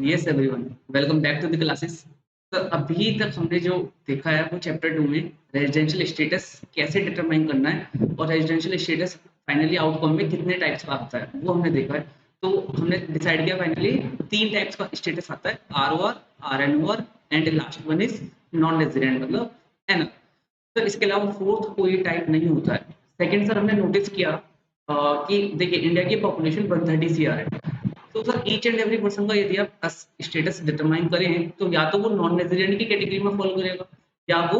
Yes everyone, welcome back to the classes. तो अभी तक हमने जो देखा है वो चैप्टर 2 में रेजिडेंशियल स्टेटस कैसे डिटरमाइन करना है और रेजिडेंशियल स्टेटस फाइनली आउटकम में कितने टाइप्स का आता है वो हमने देखा है। तो हमने डिसाइड किया फाइनली 3 टाइप्स का स्टेटस आता है, ROR, RNOR and last one is non resident मतलब एन। तो इसके अलावा फोर्थ कोई टाइप नहीं होता है। सेकंड सर हमने नोटिस किया कि देखिए इंडिया की पॉपुलेशन 130 सीआर है। तो sir each and every person का यदि आप स्टेटस डिटरमाइन करें तो या तो वो नॉन रेजिडेंट की कैटेगरी में फॉलो करेगा या वो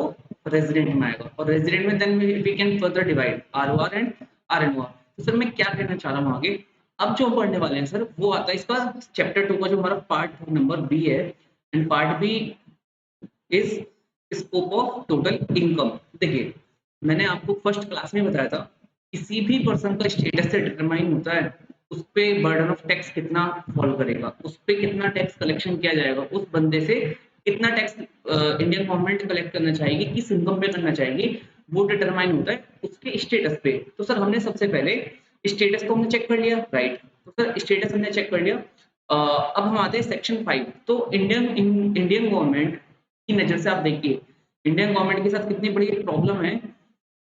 रेजिडेंट में आएगा, और रेजिडेंट में then we can further divide ROR and RNOR. तो सर मैं क्या कहना चाह रहा हूँ आगे, अब जो हम पढ़ने वाले हैं सर वो आता है इसका चैप्टर 2 का जो हमारा पार्ट नंबर बी है, and part B is scope of total income. देखिए मैंने आपको फर्स्ट क्लास में बताया था किसी भी पर्सन का स्टेटस से डिटरमाइन होता है उस पे बर्डन ऑफ टैक्स कितना फॉल करेगा, उस पे कितना टैक्स कलेक्शन किया जाएगा, उस बंदे से कितना टैक्स इंडियन गवर्नमेंट कलेक्ट करना चाहेगी, किस इनकम पे करना चाहेगी, वो डिटरमाइन होता है उसके स्टेटस पे। तो सर हमने सबसे पहले स्टेटस को हमने चेक कर लिया, राइट। तो सर स्टेटस हमने चेक कर लिया। अब हम आते हैं सेक्शन 5। तो इंडियन गवर्नमेंट की नजर से आप देखिए इंडियन गवर्नमेंट के साथ कितनी बड़ी प्रॉब्लम है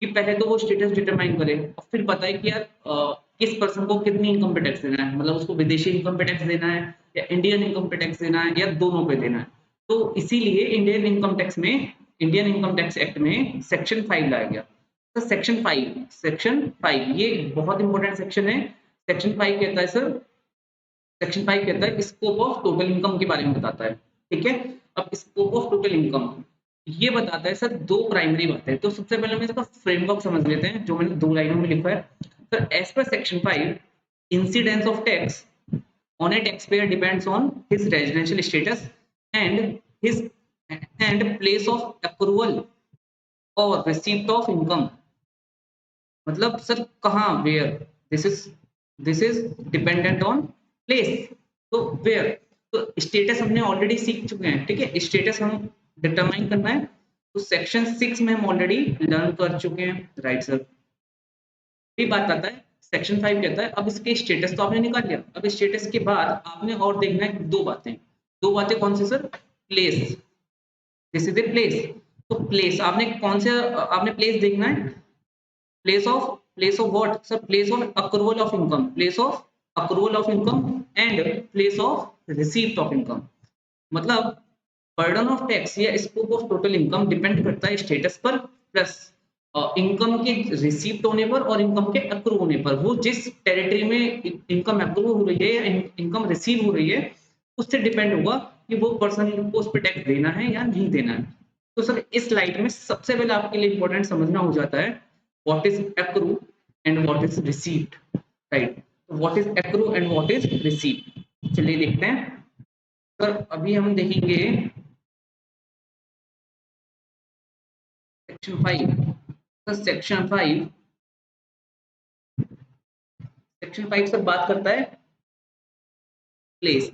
कि पहले तो वो स्टेटस डिटरमाइन करे और फिर बताए कि यार किस पर्सन को कितनी इनकम पे टैक्स देना है, मतलब उसको विदेशी इनकम पे टैक्स देना है या इंडियन इनकम पे टैक्स देना है या दोनों पे देना है। तो इसीलिए इंडियन इनकम टैक्स एक्ट में सेक्शन 5 लाया गया। तो सेक्शन 5 ये बहुत इंपॉर्टेंट सेक्शन है। सेक्शन 5 कहता है सर, सेक्शन 5 कहता है स्कोप ऑफ टोटल इनकम के बारे में बताता है। ठीक है, अब स्कोप ऑफ टोटल इनकम ये बताता है सर दो प्राइमरी बातें। तो सबसे पहले हम इसका फ्रेमवर्क समझ लेते हैं जो मैंने 2 लाइनों में लिखा है। Sir as per section 5, incidence of tax on a taxpayer depends on his residential status and his and place of accrual or receipt of income। मतलब सर कहाँ, where, this is dependent on place. तो where, तो status हमने already सीख चुके हैं। ठीक है, स्टेटस हम डिटरमाइन करना है तो सेक्शन 6 में हम ऑलरेडी लर्न कर चुके हैं, राइट सर। ये बात आता है सेक्शन 5 कहता है अब इसके स्टेटस तो आपने निकाल लिया, अब स्टेटस के बाद आपने और देखना है दो बातें कौन सी sir, place, this is a place. तो प्लेस आपने कौन से, आपने प्लेस देखना है, place of what sir, place of accrual of income, place of accrual of income and place of receipt of income। मतलब बर्डन ऑफ टैक्स या scope of total income depend करता है स्टेटस पर प्लस इनकम के receipt होने पर और income के अक्रू होने पर। वो जिस टेरिटरी में इनकम अक्रू हो रही है या इनकम रिसीव हो रही है उससे डिपेंड होगा कि वो पर्सन को उस पर टैक्स देना है या नहीं देना है। तो सर इस स्लाइड में सबसे पहले आपके लिए इंपॉर्टेंट समझना हो जाता है what is accrue and what is receipt, right. तो what is accrue and what is receipt, चलिए देखते हैं। सर अभी हम देखेंगे सेक्शन 5। तो सेक्शन 5 सर बात करता है place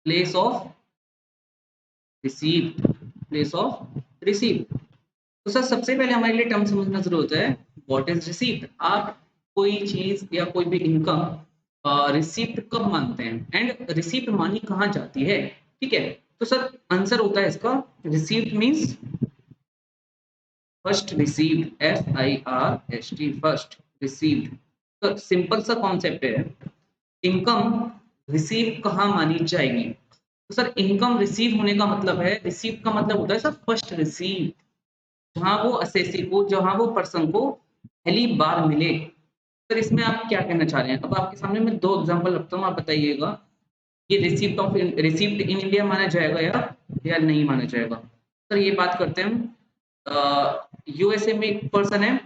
place of receipt, place of receipt. तो सर सबसे पहले हमारे लिए टर्म समझना जरूरत है, व्हाट इज रिसीप्ट। आप कोई चीज या कोई भी इनकम रिसीप्ट कब मानते हैं एंड रिसीप्ट मानी कहाँ जाती है। ठीक है, तो सर आंसर होता है इसका receipt means first received, FIRST, first received. तो सिंपल सा कॉन्सेप्ट है, इनकम रिसीव कहाँ मानी जाएगी। तो सर इनकम रिसीव होने का मतलब है, रिसीव का मतलब होता है सर फर्स्ट रिसीव, जहां वो असेसी को, जहां वो पर्सन को पहली बार मिले। सर इसमें आप क्या कहना चाह रहे हैं, अब आपके सामने मैं 2 एग्जांपल रखता हूँ, आप बताइएगा ये रिसिप्ट इन इंडिया माना जाएगा या नहीं माना जाएगा। सर ये बात करते हैं हम, यूएसए में एक पर्सन है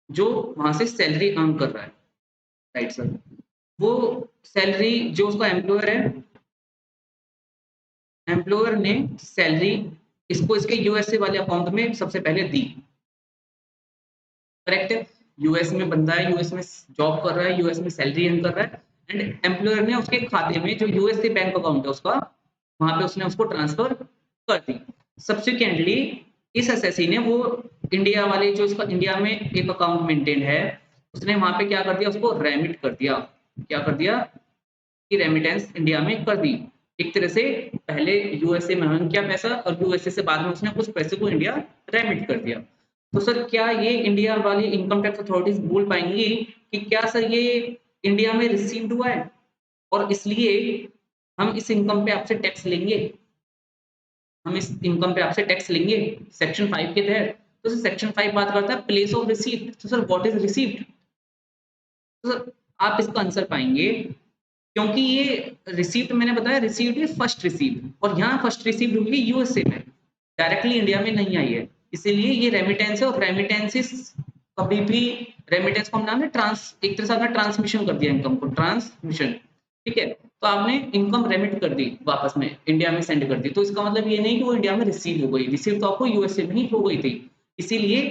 जो वहां से सैलरी अर्न कर रहा है, राइट सर। वो सैलरी जो उसका एम्प्लॉयर ने सैलरी इसको इसके यूएसए वाले अकाउंट में सबसे पहले दी, करेक्ट है। यूएस में बंदा है, यूएस में जॉब कर रहा है, यूएस में सैलरी अर्न कर रहा है एंड एम्प्लॉयर ने उसके खाते में जो यूएसए बैंक अकाउंट है उसका, वहां पे उसने उसको ट्रांसफर कर दी। सब्सिक्वेंटली इस एसएससी ने वो इंडिया वाले जो इसका इंडिया में एक अकाउंट मेंटेन है, उसने वहां पे क्या कर दिया, उसको रेमिट कर दिया। क्या कर दिया कि रेमिटेंस इंडिया में कर दी। एक तरह से पहले यूएसए में अर्न किया पैसा और यूएसए से बाद में उसने कुछ पैसे को इंडिया रेमिट कर दिया। तो सर क्या ये इंडिया वाली इनकम टैक्स अथॉरिटीज बोल पाएंगी कि क्या सर ये इंडिया में रिसीव्ड हुआ है और इसलिए हम इस इनकम पे आपसे टैक्स लेंगे, हम इस इनकम पे आपसे टैक्स लेंगे सेक्शन 5 के तहत। तो सर सेक्शन 5 बात करता है प्लेस ऑफ रिसीप्ट। तो सर व्हाट इज रिसीप्ट? तो सर आप इसका आंसर पाएंगे क्योंकि ये रिसीप्ट मैंने बताया रिसीव्ड है फर्स्ट रिसीव्ड और यहाँ फर्स्ट रिसीव्ड हुई है यूएसए में, डायरेक्टली इंडिया में नहीं आई है, इसीलिए ये रेमिटेंस है। और रेमिटेंसेस कभी भी रेमिटेंस को हम नाम है ट्रांस, एक तरह से आपने ट्रांसमिशन कर दिया इनकम को, ट्रांसमिशन, ठीक है। तो आपने इनकम रेमिट कर दी वापस में इंडिया में सेंड कर दी, तो इसका मतलब ये नहीं कि वो इंडिया में रिसीव हो गई, रिसीव तो आपको यूएसए में ही हो गई थी, इसीलिए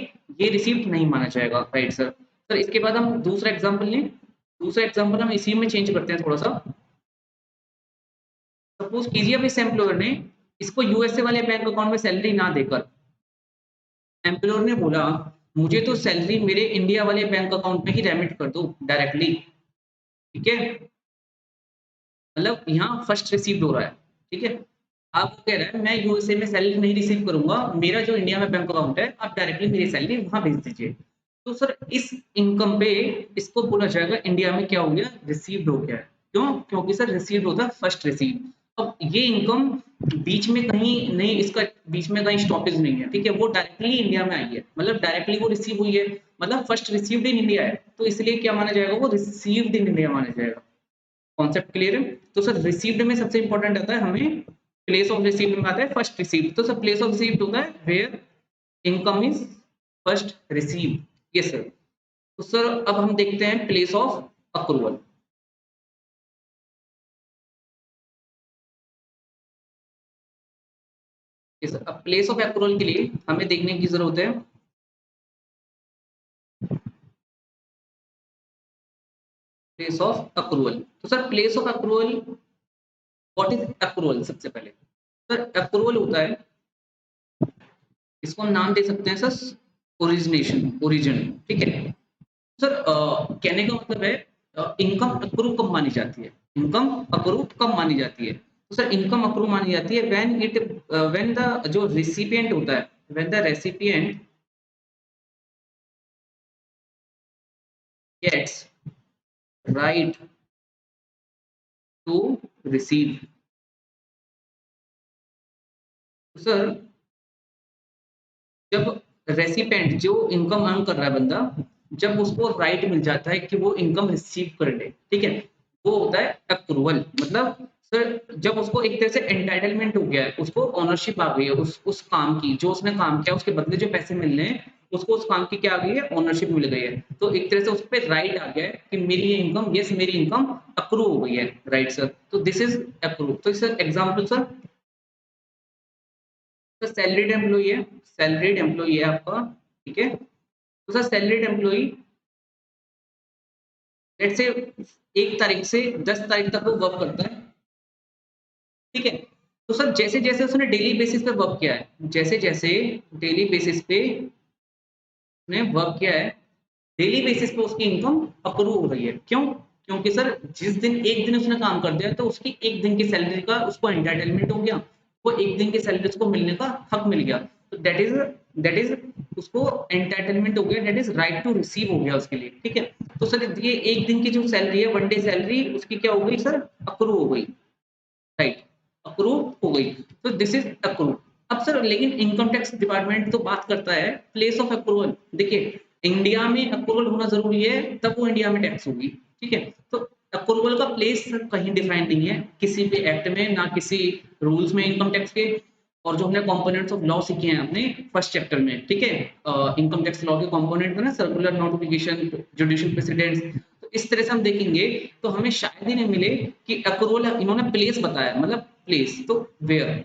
ये रिसीप्ट नहीं माना जाएगा। Right sir. सर इसके बाद हम दूसरा एग्जाम्पल लें, दूसरा एग्जाम्पल हम इसी में चेंज करते हैं थोड़ा सा। सपोज कीजिए अब इस एम्प्लॉयर ने इसको यूएसए वाले बैंक अकाउंट में सैलरी ना देकर एम्प्लॉयर ने बोला मुझे तो सैलरी मेरे इंडिया वाले बैंक अकाउंट में ही रेमिट कर दो डायरेक्टली, ठीक है। मतलब यहाँ फर्स्ट रिसीव्ड हो रहा है, ठीक है। आप कह रहे हैं मैं यूएसए में सैलरी नहीं रिसीव करूंगा, मेरा जो इंडिया में बैंक अकाउंट है आप डायरेक्टली मेरी सैलरी वहां भेज दीजिए। तो सर इस इनकम पे इसको बोला जाएगा इंडिया में क्या हो गया, रिसीव्ड हो गया है। क्यों? क्योंकि सर रिसीव्ड होता है फर्स्ट रिसीव। अब ये इनकम बीच में कहीं नहीं, इसका बीच में कहीं स्टॉपेज नहीं है, ठीक है, वो डायरेक्टली इंडिया में आई है, मतलब डायरेक्टली वो रिसीव हुई है, मतलब फर्स्ट रिसीव्ड इन इंडिया है, तो इसलिए क्या माना जाएगा, वो रिसीव्ड इन इंडिया माना जाएगा। कॉन्सेप्ट क्लियर है? तो सर रिसीव्ड में सबसे इंपॉर्टेंट आता है हमें प्लेस ऑफ रिसीव्ड में आता है फर्स्ट रिसीव्ड। तो सर प्लेस ऑफ रिसीव्ड होता है where income is first received. Yes sir. तो सर अब हम देखते हैं place of accrual. Yes sir. अब प्लेस ऑफ अक्रूवल के लिए हमें देखने की जरूरत है प्लेस ऑफ अक्रूवल। तो sir place of accrual, what is accrual? सबसे पहले सर अक्रूवल होता है, इसको हम नाम दे सकते हैं सर ओरिजिनेशन, ओरिजिन, ठीक है। सर कहने का मतलब है इनकम अक्रू कब मानी जाती है, इनकम अक्रू कब मानी जाती है? तो सर इनकम अक्रू मानी जाती है व्हेन द जो रिसिपिएंट होता है, when the recipient gets right to receive. Sir जब रेसिपेंट जो इनकम अर्न कर रहा है बंदा, जब उसको राइट मिल जाता है कि वो इनकम रिसीव कर ले, ठीक है, वो होता है अप्रूवल। मतलब सर जब उसको एक तरह से एंटाइटलमेंट हो गया है, उसको ओनरशिप आ गई है उस काम की, जो उसने काम किया उसके बदले जो पैसे मिल रहे हैं, उसको उस काम की क्या आ गई है, ओनरशिप मिल गई है। तो एक तरह से उस पर राइट आ गया है कि मेरी ये इनकम, यस मेरी इनकम अप्रूव हो गई है। Right sir. तो दिस इज अप्रूव। तो सर एग्जाम्पल सर, तो सैलरीड एम्प्लॉई है, सैलरीड एम्प्लॉई है आपका, ठीक है। तो sir salaried employee let's say 1 तारीख से 10 तारीख तक वो वर्क करता है, ठीक है। तो सर जैसे जैसे उसने डेली बेसिस पे वर्क किया है, जैसे जैसे डेली बेसिस पे उसने वर्क किया है, डेली बेसिस पे उसकी इनकम अप्रूव हो रही है। क्यों? क्योंकि सर जिस दिन एक दिन उसने काम कर दिया तो उसकी एक दिन की सैलरी का उसको एंटाइटलमेंट हो गया, वो एक दिन की सैलरी उसको मिलने का हक मिल गया। तो दैट इज उसको एंटाइटलमेंट हो गया, that is right to receive हो गया उसके लिए, ठीक है। तो सर ये एक दिन की जो सैलरी है, वन डे सैलरी, उसकी क्या हो गई सर, अप्रूव हो गई। राइट, अप्रूव हो गई। तो दिस इज अप्रूव। अब सर लेकिन इनकम टैक्स डिपार्टमेंट तो बात करता है प्लेस ऑफ अप्रूवल। देखिए इंडिया में अप्रूवल होना जरूरी है, तब वो इंडिया में टैक्स होगी, ठीक है। तो अप्रूवल का प्लेस कहीं डिफाइन नहीं है किसी भी एक्ट में, ना किसी रूल्स में इनकम टैक्स के। और जो हमने कंपोनेंट्स ऑफ लॉ सीखे हैं अपने फर्स्ट चैप्टर में, ठीक है, इनकम टैक्स लॉ के कंपोनेंट है ना, सर्कुलर, नोटिफिकेशन, जुडिशियल प्रेसिडेंट्स। तो इस तरह से हम देखेंगे तो हमें शायद ही नहीं मिले कि अप्रूवल इन्होंने प्लेस बताया, मतलब प्लेस तो वेयर,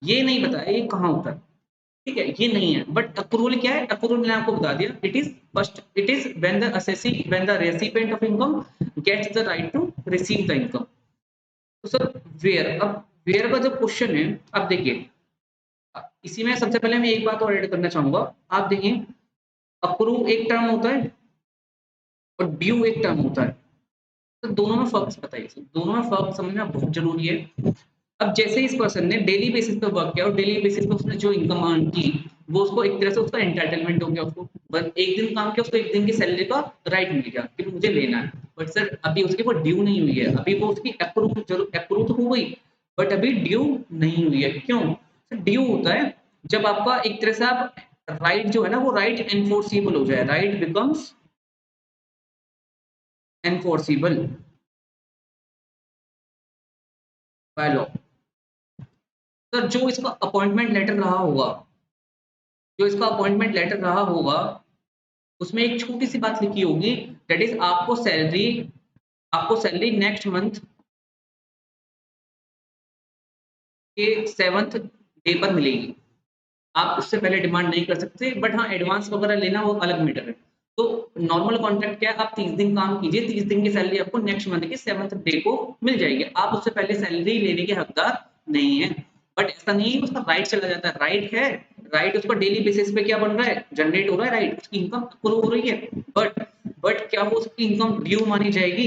ये नहीं बताया ये कहाँ होता है, ठीक है, ये नहीं है। बट अप्रूवल क्या है? अप्रूवल मैंने आपको बता दिया, it is first, it is when the assessee, when the recipient of income gets the right to receive the income. तो सर वेयर, अब वेयर का जो क्वेश्चन है, अब देखिए इसी में सबसे पहले मैं एक बात और ऐड करना चाहूंगा। आप देखिए अप्रूव एक टर्म होता है और ड्यू एक टर्म होता है। तो दोनों में फर्क बताइए सर, दोनों में फर्क समझना बहुत जरूरी है। अब जैसे इस पर्सन ने डेली बेसिस पे वर्क किया और डेली बेसिस पे उसने जो इनकम अर्न की, वो उसको एक तरह से उसका एंटाइटलमेंट हो गया, उसको बस एक दिन काम किया, उसको एक दिन की सैलरी का राइट मिल गया कि मुझे लेना है। बट सर अभी उसकी वो ड्यू नहीं हुई है, अभी वो उसकी अप्रूव जरूर अप्रूव तो हो गई, बट अभी ड्यू नहीं हुई है। क्यों सर? ड्यू होता है जब आपका एक तरह से आप राइट जो है ना, वो राइट एनफोर्सिबल हो जाए, right becomes enforceable by law. Sir जो इसका अपॉइंटमेंट लेटर रहा होगा, जो इसका अपॉइंटमेंट लेटर रहा होगा, उसमें एक छोटी सी बात लिखी होगी, दैट इज आपको सैलरी नेक्स्ट मंथ के 7th डे पर मिलेगी। आप उससे पहले डिमांड नहीं कर सकते, बट हाँ एडवांस वगैरह लेना वो अलग मैटर है। तो नॉर्मल कॉन्ट्रैक्ट क्या है, आप 30 दिन काम कीजिए, 30 दिन की सैलरी आपको नेक्स्ट मंथ के 7th डे को मिल जाएगी। आप उससे पहले सैलरी लेने के हकदार नहीं है। बट ऐसा नहीं है उसका राइट चला जाता है, राइट है, राइट उसका डेली बेसिस पे क्या बन रहा है, जनरेट हो रहा है, राइट उसकी इनकम अप्रूव हो रही है। बट क्या वो उसकी इनकम ड्यू मानी जाएगी?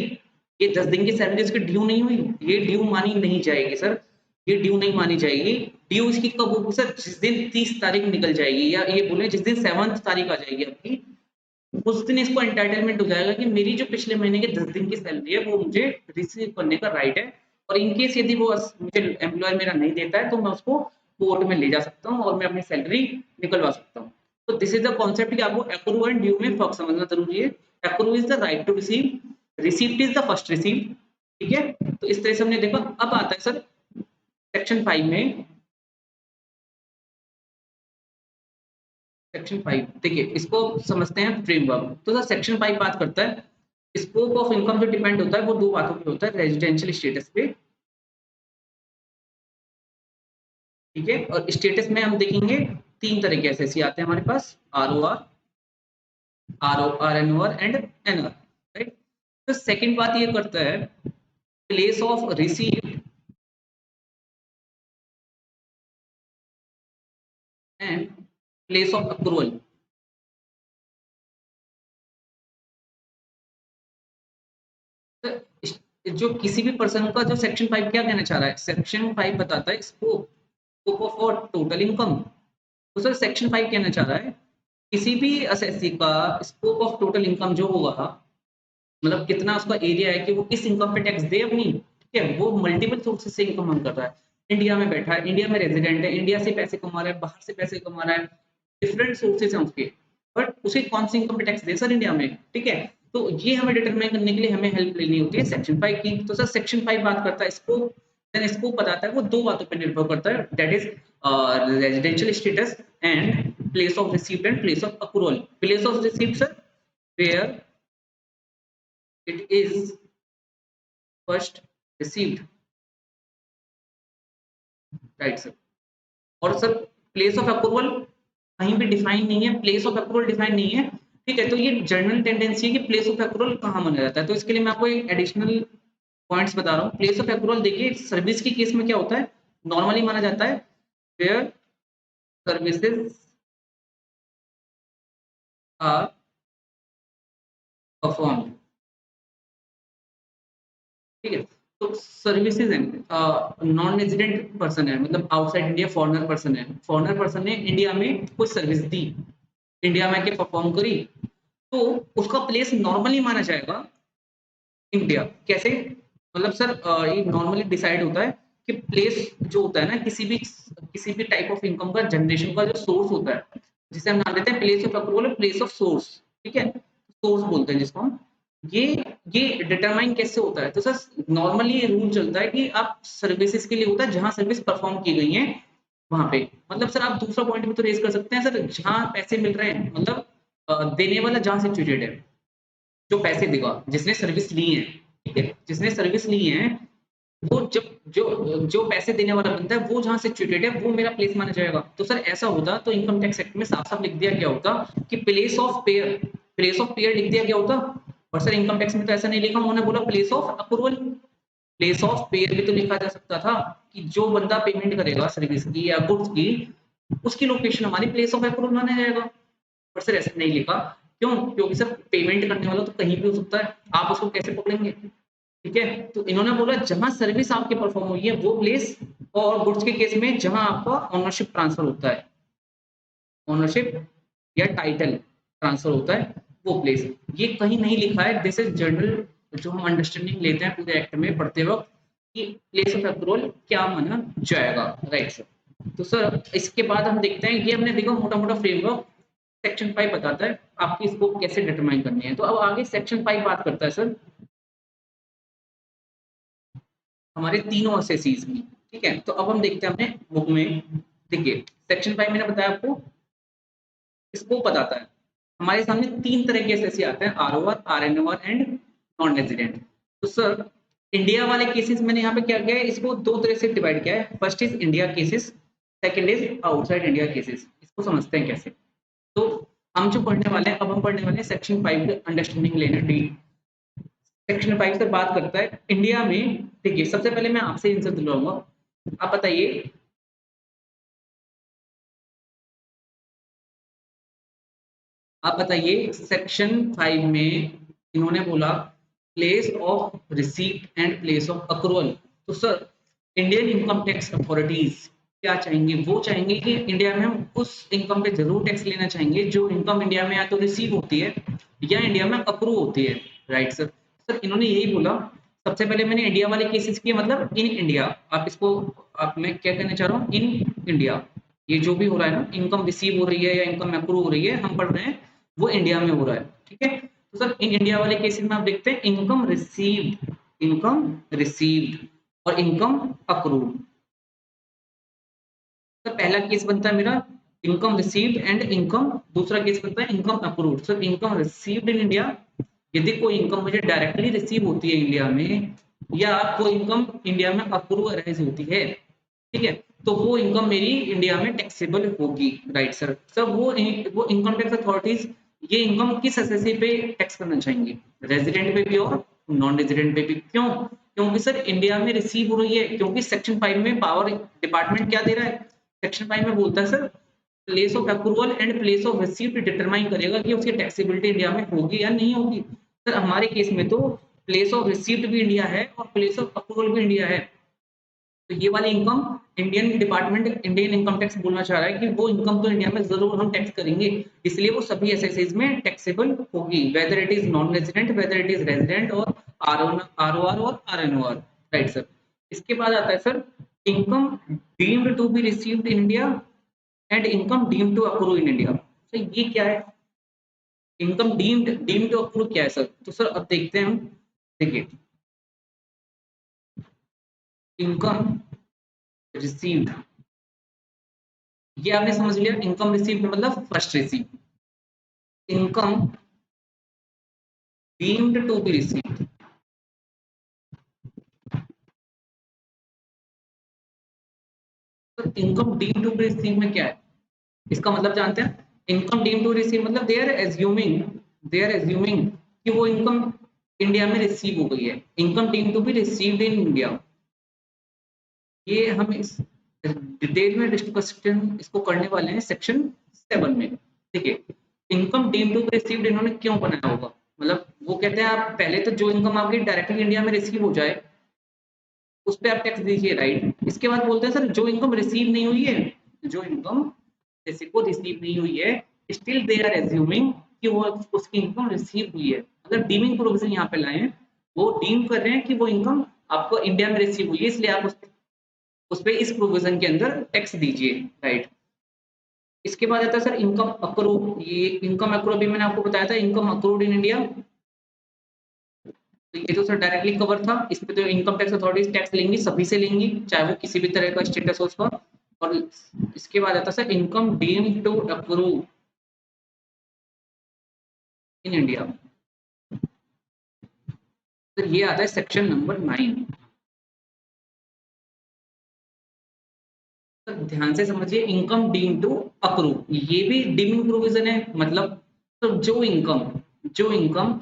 ये 10 दिन की सैलरी उसकी ड्यू नहीं हुई, ये ड्यू मानी नहीं जाएगी सर, ये ड्यू नहीं मानी जाएगी। ड्यू इसकी कब होगी सर? जिस दिन 30 तारीख निकल जाएगी, या ये बोले जिस दिन 7th तारीख आ जाएगी आपकी, उस दिन इसको एंटाइटलमेंट हो जाएगा कि मेरी जो पिछले महीने की 10 दिन की सैलरी है वो मुझे रिसीव करने का राइट है। और इन केस यदि वो मुझे एम्प्लॉयर मेरा नहीं देता है, तो मैं उसको कोर्ट में ले जा सकता हूँ और मैं अपनी सैलरी निकलवा सकता हूँ। तो दिस इज द कॉन्सेप्ट कि आपको एक्रू एंड ड्यू में फर्क समझना जरूरी है। Accrue is the right to receive, receipt is the first receive. ठीक है, तो इस तरह से हमने देखा। अब आता है सर सेक्शन 5 में, सेक्शन 5 देखिए, इसको समझते हैं फ्रेमवर्क। तो सर सेक्शन 5 बात करता है स्कोप ऑफ इनकम जो डिपेंड होता है वो दो बातों पे होता है, रेजिडेंशियल स्टेटस पे। ठीक है, और स्टेटस में हम देखेंगे तीन तरह के एसएससी आते हैं हमारे पास, ROR, RNOR and NR, right. तो सेकंड बात ये करता है place of receipt and place of approval. जो किसी भी पर्सन का, जो सेक्शन 5 क्या कहना चाह रहा है, सेक्शन 5 बताता है scope, scope of total income. तो सर सेक्शन 5 कहना चाह रहा है किसी भी एसएससी का स्कोप ऑफ टोटल इनकम जो होगा, मतलब कितना उसका एरिया है कि वो किस इनकम पे टैक्स दे अपनी। ठीक है, वो मल्टीपल सोर्सेज से इनकम अर्न कर रहा है, इंडिया में बैठा है, इंडिया में रेजिडेंट है, इंडिया से पैसे कमा रहा है, बाहर से पैसे कमा रहा है, डिफरेंट सोर्सेज हैं उसके, बट उसे कौन सी इनकम पे टैक्स दे सर इंडिया में। ठीक है, तो ये हमें डिटरमाइन करने के लिए हमें हेल्प लेनी होती है सेक्शन 5 की। तो सर सेक्शन 5 बात करता है स्कोप, देन स्कोप बताता है वो दो बातों पर निर्भर करता है, that is residential status and place of receipt and place of approval. Place of receipt sir where it is first received, right sir. और सर प्लेस ऑफ अप्रूवल कहीं भी डिफाइन नहीं है, प्लेस ऑफ अप्रूवल डिफाइन नहीं है। ठीक है, तो ये जनरल टेंडेंसी है कि प्लेस ऑफ अप्रूवल कहाँ माना जाता है। तो इसके लिए मैं आपको एक एडिशनल पॉइंट्स बता रहा हूँ। प्लेस ऑफ अप्रूवल देखिए, सर्विस के केस में क्या होता है, नॉर्मली माना जाता है वेयर सर्विसेज आर परफॉर्म। ठीक है, तो सर्विसेज है, नॉन रेजिडेंट पर्सन है, मतलब आउटसाइड इंडिया फॉरेनर पर्सन है, फॉरेनर पर्सन ने इंडिया में कोई सर्विस दी, इंडिया में आके परफॉर्म करी, तो उसका प्लेस नॉर्मली माना जाएगा इंडिया। कैसे? मतलब सर ये नॉर्मली डिसाइड होता है कि प्लेस जो होता है ना, किसी भी टाइप ऑफ इनकम का जनरेशन का जो सोर्स होता है, जिसे हम नाम देते हैं प्लेस ऑफ अप्रूवल और प्लेस ऑफ सोर्स। ठीक है, सोर्स बोलते हैं जिसको हम। ये ये डिटरमाइन कैसे होता है? तो सर नॉर्मली ये रूल चलता है कि आप सर्विसेज के लिए होता है, जहां सर्विस परफॉर्म की गई है वहां पे। मतलब सर आप दूसरा पॉइंट भी तो रेज कर सकते हैं सर, जहां पैसे मिल रहे हैं, मतलब देने वाला जहां सिचुएटेड है, जो पैसे देगा, जिसने सर्विस ली है। ठीक है, जिसने सर्विस ली है, वो जब जो जो पैसे देने वाला बंदा है वो जहां सिचुएटेड है, वो मेरा प्लेस माना जाएगा। तो सर ऐसा होता तो इनकम टैक्स एक्ट में साफ साफ लिख दिया गया होता कि place of pair, place of pair लिख दिया गया होता। और सर इनकम टैक्स में तो ऐसा नहीं लिखा, उन्होंने बोला place of approval. Place of pair भी तो लिखा जा सकता था कि जो बंदा पेमेंट करेगा सर्विस की या गुड्स की, उसकी लोकेशन हमारी प्लेस ऑफ अप्रूवल माना जाएगा। पर सर ऐसा नहीं लिखा। क्यों? क्योंकि सर पेमेंट करने वाला तो कहीं भी हो सकता है, आप उसको कैसे पकड़ेंगे? ठीक है। तो इन्होंने बोला जहां सर्विस आपकी परफॉर्म हुई है वो प्लेस, और गुड्स के केस में जहां आपका ओनरशिप ट्रांसफर होता है, ओनरशिप या टाइटल ट्रांसफर होता है वो प्लेस। ये कहीं नहीं लिखा है, दिस इज जनरल जो हम अंडरस्टैंडिंग लेते हैं पूरे एक्ट में पढ़ते वक्त कि प्लेस ऑफ अप्रूवल क्या माना जाएगा, राइट सर। तो सर इसके बाद हम देखते हैं, ये हमने देखा मोटा मोटा फ्रेमवर्क सेक्शन 5 बताता है आपकी स्कोप कैसे डिटरमाइन करनी है। तो अब आगे सेक्शन 5 बात करता है सर हमारे तीनों एसएससीज की। ठीक है, तो अब हम देखते हैं अपने बुक में। देखिए सेक्शन 5 मैंने बताया आपको स्कोप बताता है। हमारे सामने तीन तरह के एसएससी आते हैं, ROR, RNOR and non resident. तो सर इंडिया वाले केसेस मैंने यहाँ पे क्या किया है, इसको दो तरह से डिवाइड किया है। First is India cases, second is outside India cases. इसको समझते हैं कैसे। तो हम जो पढ़ने वाले हैं, अब हम पढ़ने वाले हैं सेक्शन 5 का अंडरस्टैंडिंग लेना डी। सेक्शन 5 से बात करता है इंडिया में। देखिए सबसे पहले मैं आपसे आंसर दिलवाऊंगा, आप बताइए सेक्शन 5 में इन्होंने बोला place of receipt and place of accrual. तो sir Indian income tax authorities क्या चाहेंगे, वो चाहेंगे कि इंडिया में हम उस इनकम पे जरूर टैक्स लेना चाहेंगे जो इनकम इंडिया में या तो रिसीव होती है या इंडिया में अप्रूव होती है, राइट सर। सर इन्होंने यही बोला। सबसे पहले मैंने इंडिया वाले केसेस किए, मतलब इन इंडिया। आप इसको, आप मैं क्या कहना चाह रहा हूँ, इन इंडिया ये जो भी हो रहा है ना, इनकम रिसीव हो रही है या इनकम अप्रूव हो रही है, हम पढ़ रहे हैं वो इंडिया में हो रहा है। ठीक है, तो सर इन इंडिया वाले केसेस में आप देखते हैं इनकम रिसीव्ड, इनकम रिसीव्ड और इनकम अक्रूव्ड। तो पहला केस बनता है मेरा इनकम रिसीव्ड एंड इनकम, दूसरा केस बनता है income approved. Sir income received in India, यदि कोई इनकम मुझे डायरेक्टली रिसीव होती है इंडिया में, या कोई इनकम इंडिया में अप्रूव राइज होती है, ठीक है, तो वो इनकम मेरी इंडिया में टैक्सेबल होगी, राइट सर। सर वो इनकम टैक्स अथॉरिटीज ये इनकम किस एसएससी पे टैक्स करना चाहेंगे, रेजिडेंट पे भी और नॉन रेजिडेंट पे भी। क्यों? क्योंकि सर इंडिया में रिसीव हो रही है, क्योंकि सेक्शन 5 में पावर डिपार्टमेंट क्या दे रहा है, सेक्शन 5 में बोलता है sir place of approval and place of receipt determine करेगा कि उसकी टैक्सेबिलिटी इंडिया में होगी या नहीं होगी। सर हमारे केस में तो प्लेस ऑफ रिसीप्ट भी इंडिया है और प्लेस ऑफ अप्रूवल भी इंडिया है। तो ये वाली income Indian department, Indian income tax बोलना चाह रहा है कि वो इनकम तो इंडिया में जरूर हम टैक्स करेंगे, इसलिए वो सभी एसएससीज में टैक्सेबल होगी, whether it is non resident, whether it is resident और आरओआर और आरएनओआर, राइट सर। इसके बाद आता है sir income deemed to be received in India and income deemed to accrue in India. तो ये क्या है, इनकम डीम्ड टू अक्रू क्या है सर। तो सर अब देखते हैं हम। देखिए इनकम रिसीव्ड, ये आपने समझ लिया, इनकम रिसीव्ड मतलब first receive. Income deemed to be received, तो income deemed to be receive में क्या है, इसका मतलब जानते हैं। इनकम डीम्ड टू रिसीव मतलब दे आर एज्यूमिंग कि वो इनकम इंडिया में रिसीव हो गई है। Income deemed to be received in India, ये हम इस डिटेल में डिस्कशन इसको करने वाले हैं सेक्शन 7 में। देखिए income deemed to be received इन्होंने क्यों बनाया होगा, मतलब वो कहते हैं आप पहले तो जो इनकम आपकी डायरेक्टली इंडिया में रिसीव हो जाए उस पे आप टैक्स दीजिए, राइट। इसके बाद बोलते हैं सर जो इनकम रिसीव नहीं हुई है, जो इनकम किसी को रिसीव नहीं हुई है, स्टिल दे आर एज्यूमिंग कि वो उसकी इनकम रिसीव हुई है, मतलब डीमिंग प्रोविजन यहाँ पे लाए हैं। वो डीम कर रहे हैं कि वो इनकम आपको इंडिया में रिसीव हुई है, इसलिए आप उस पे इस प्रोविजन के अंदर टैक्स दीजिए, राइट। इसके बाद आता है सर इनकम अक्रूड। ये इनकम अक्रूड भी मैंने आपको बताया था, इनकम अक्रूड इन इंडिया। तो ये तो सर डायरेक्टली कवर था, इस पे तो इनकम टैक्स अथॉरिटीज टैक्स लेंगी, सभी से लेंगी, चाहे वो किसी भी तरह का स्टेटस हो उसका। और इसके बाद आता है sir income deemed to accrue in India. तो ये आता है सेक्शन नंबर 9। तो ध्यान से समझिए, इनकम डीम्ड टू अप्रूव ये भी डीमिंग प्रोविजन है, मतलब तो जो इनकम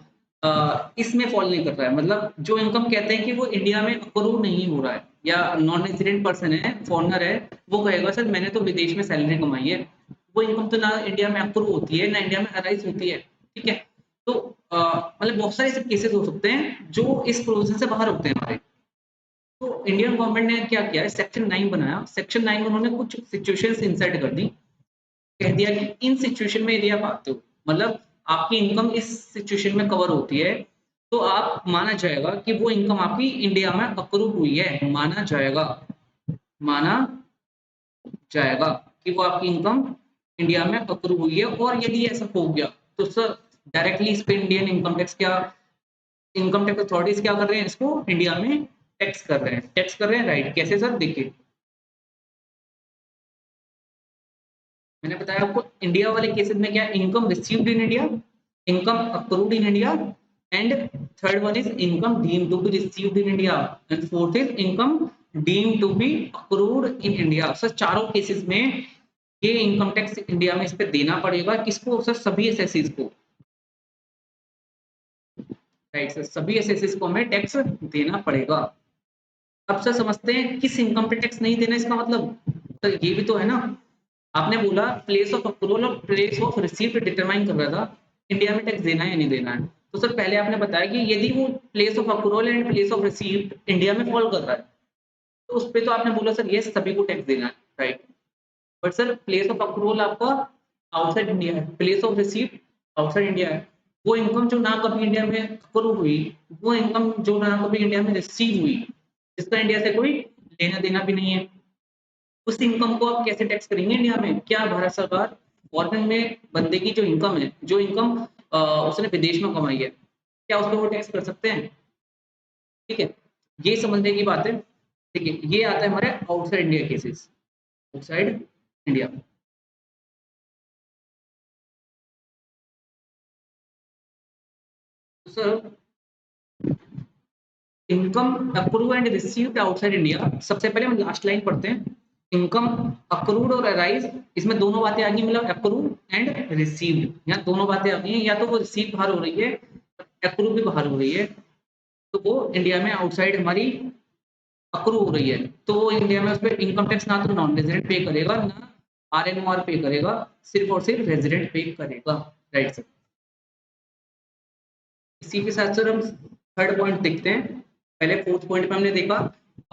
इसमें फॉल नहीं कर रहा है, मतलब जो इनकम कहते हैं कि वो इंडिया में अप्रूव नहीं हो रहा है, या नॉन रेजिडेंट पर्सन है, फॉरनर है, वो कहेगा सर मैंने तो विदेश में सैलरी कमाई है, वो इनकम तो ना इंडिया में अप्रूव होती है ना इंडिया में अराइज होती है, ठीक है। तो मतलब बहुत सारे ऐसे केसेस हो सकते हैं जो इस प्रोविजन से बाहर होते हैं हमारे। तो इंडियन गवर्नमेंट ने क्या किया है, सेक्शन 9 बनाया। सेक्शन 9 में उन्होंने कुछ सिचुएशंस इंसर्ट कर दी। कह दिया कि इन सिचुएशन में यदि आप आते हो, मतलब आपकी इनकम इस सिचुएशन में कवर होती है, तो आप माना जाएगा कि वो इनकम आपकी इंडिया में अप्रूव हुई है। माना जाएगा कि वो आपकी इनकम इंडिया में अप्रूव हुई है। और यदि ऐसा हो गया तो सर डायरेक्टली इस पे इंडियन इनकम टैक्स अथॉरिटीज क्या कर रहे हैं, इसको इंडिया में टैक्स कर रहे हैं, राइट। कैसे सर, देखिए मैंने बताया आपको इंडिया वाले केसेस में क्या, income received in India, income accrued in India, and third one is income deemed to be received in India, and fourth is income deemed to be accrued in India. सर चारों cases में ये income tax India में इस पे देना पड़ेगा। किसको सर, सभी एसएससीज को, राइट सर, सभी एसएससीज को हमें टैक्स देना पड़ेगा। अब सर समझते हैं किस इनकम पे टैक्स नहीं देना, इसका मतलब सर ये भी तो है ना। आपने बोला प्लेस ऑफ अप्रूवल और प्लेस ऑफ रिसीप्ट डिटरमाइन कर रहा था इंडिया में टैक्स देना है या नहीं देना है। तो सर पहले आपने बताया कि यदि वो place of approval and place of receipt India में फॉल कर रहा है, तो उस पे तो आपने बोला सर ये सभी को टैक्स देना है, right. But sir place of approval आपका आउटसाइड इंडिया है, place of receipt outside India है। वो इनकम जो ना कभी इंडिया में अप्रूव हुई, वो इनकम जो ना कभी इंडिया में रिसीव हुई, जिसका इंडिया से कोई लेना देना भी नहीं है, उस इनकम को आप कैसे टैक्स करेंगे इंडिया में? क्या भारत सरकार फॉरेन में बंदे की जो इनकम है, जो इनकम उसने विदेश में कमाई है, क्या उस पर वो टैक्स कर सकते हैं? ठीक है, ये समझने की बात है। देखिए ये आता है हमारे outside India cases, outside India. तो sir income approve and received outside India, सबसे पहले हम लास्ट लाइन पढ़ते हैं। इनकम अक्रूड और अराइज, इसमें दोनों बातें आ गई, मतलब अप्रूव एंड रिसीव्ड, यहाँ दोनों बातें आ गई हैं। या तो वो रिसीव बाहर हो रही है, अप्रूव भी बाहर हो रही है, तो वो इंडिया में आउटसाइड हमारी अप्रूव हो रही है, तो वो इंडिया में उस पर इनकम टैक्स ना तो नॉन रेजिडेंट पे करेगा, ना आरएनओआर पे करेगा, सिर्फ और सिर्फ रेजिडेंट पे करेगा, राइट सर। इसी के साथ सर हम थर्ड पॉइंट देखते हैं। पहले फोर्थ पॉइंट में हमने देखा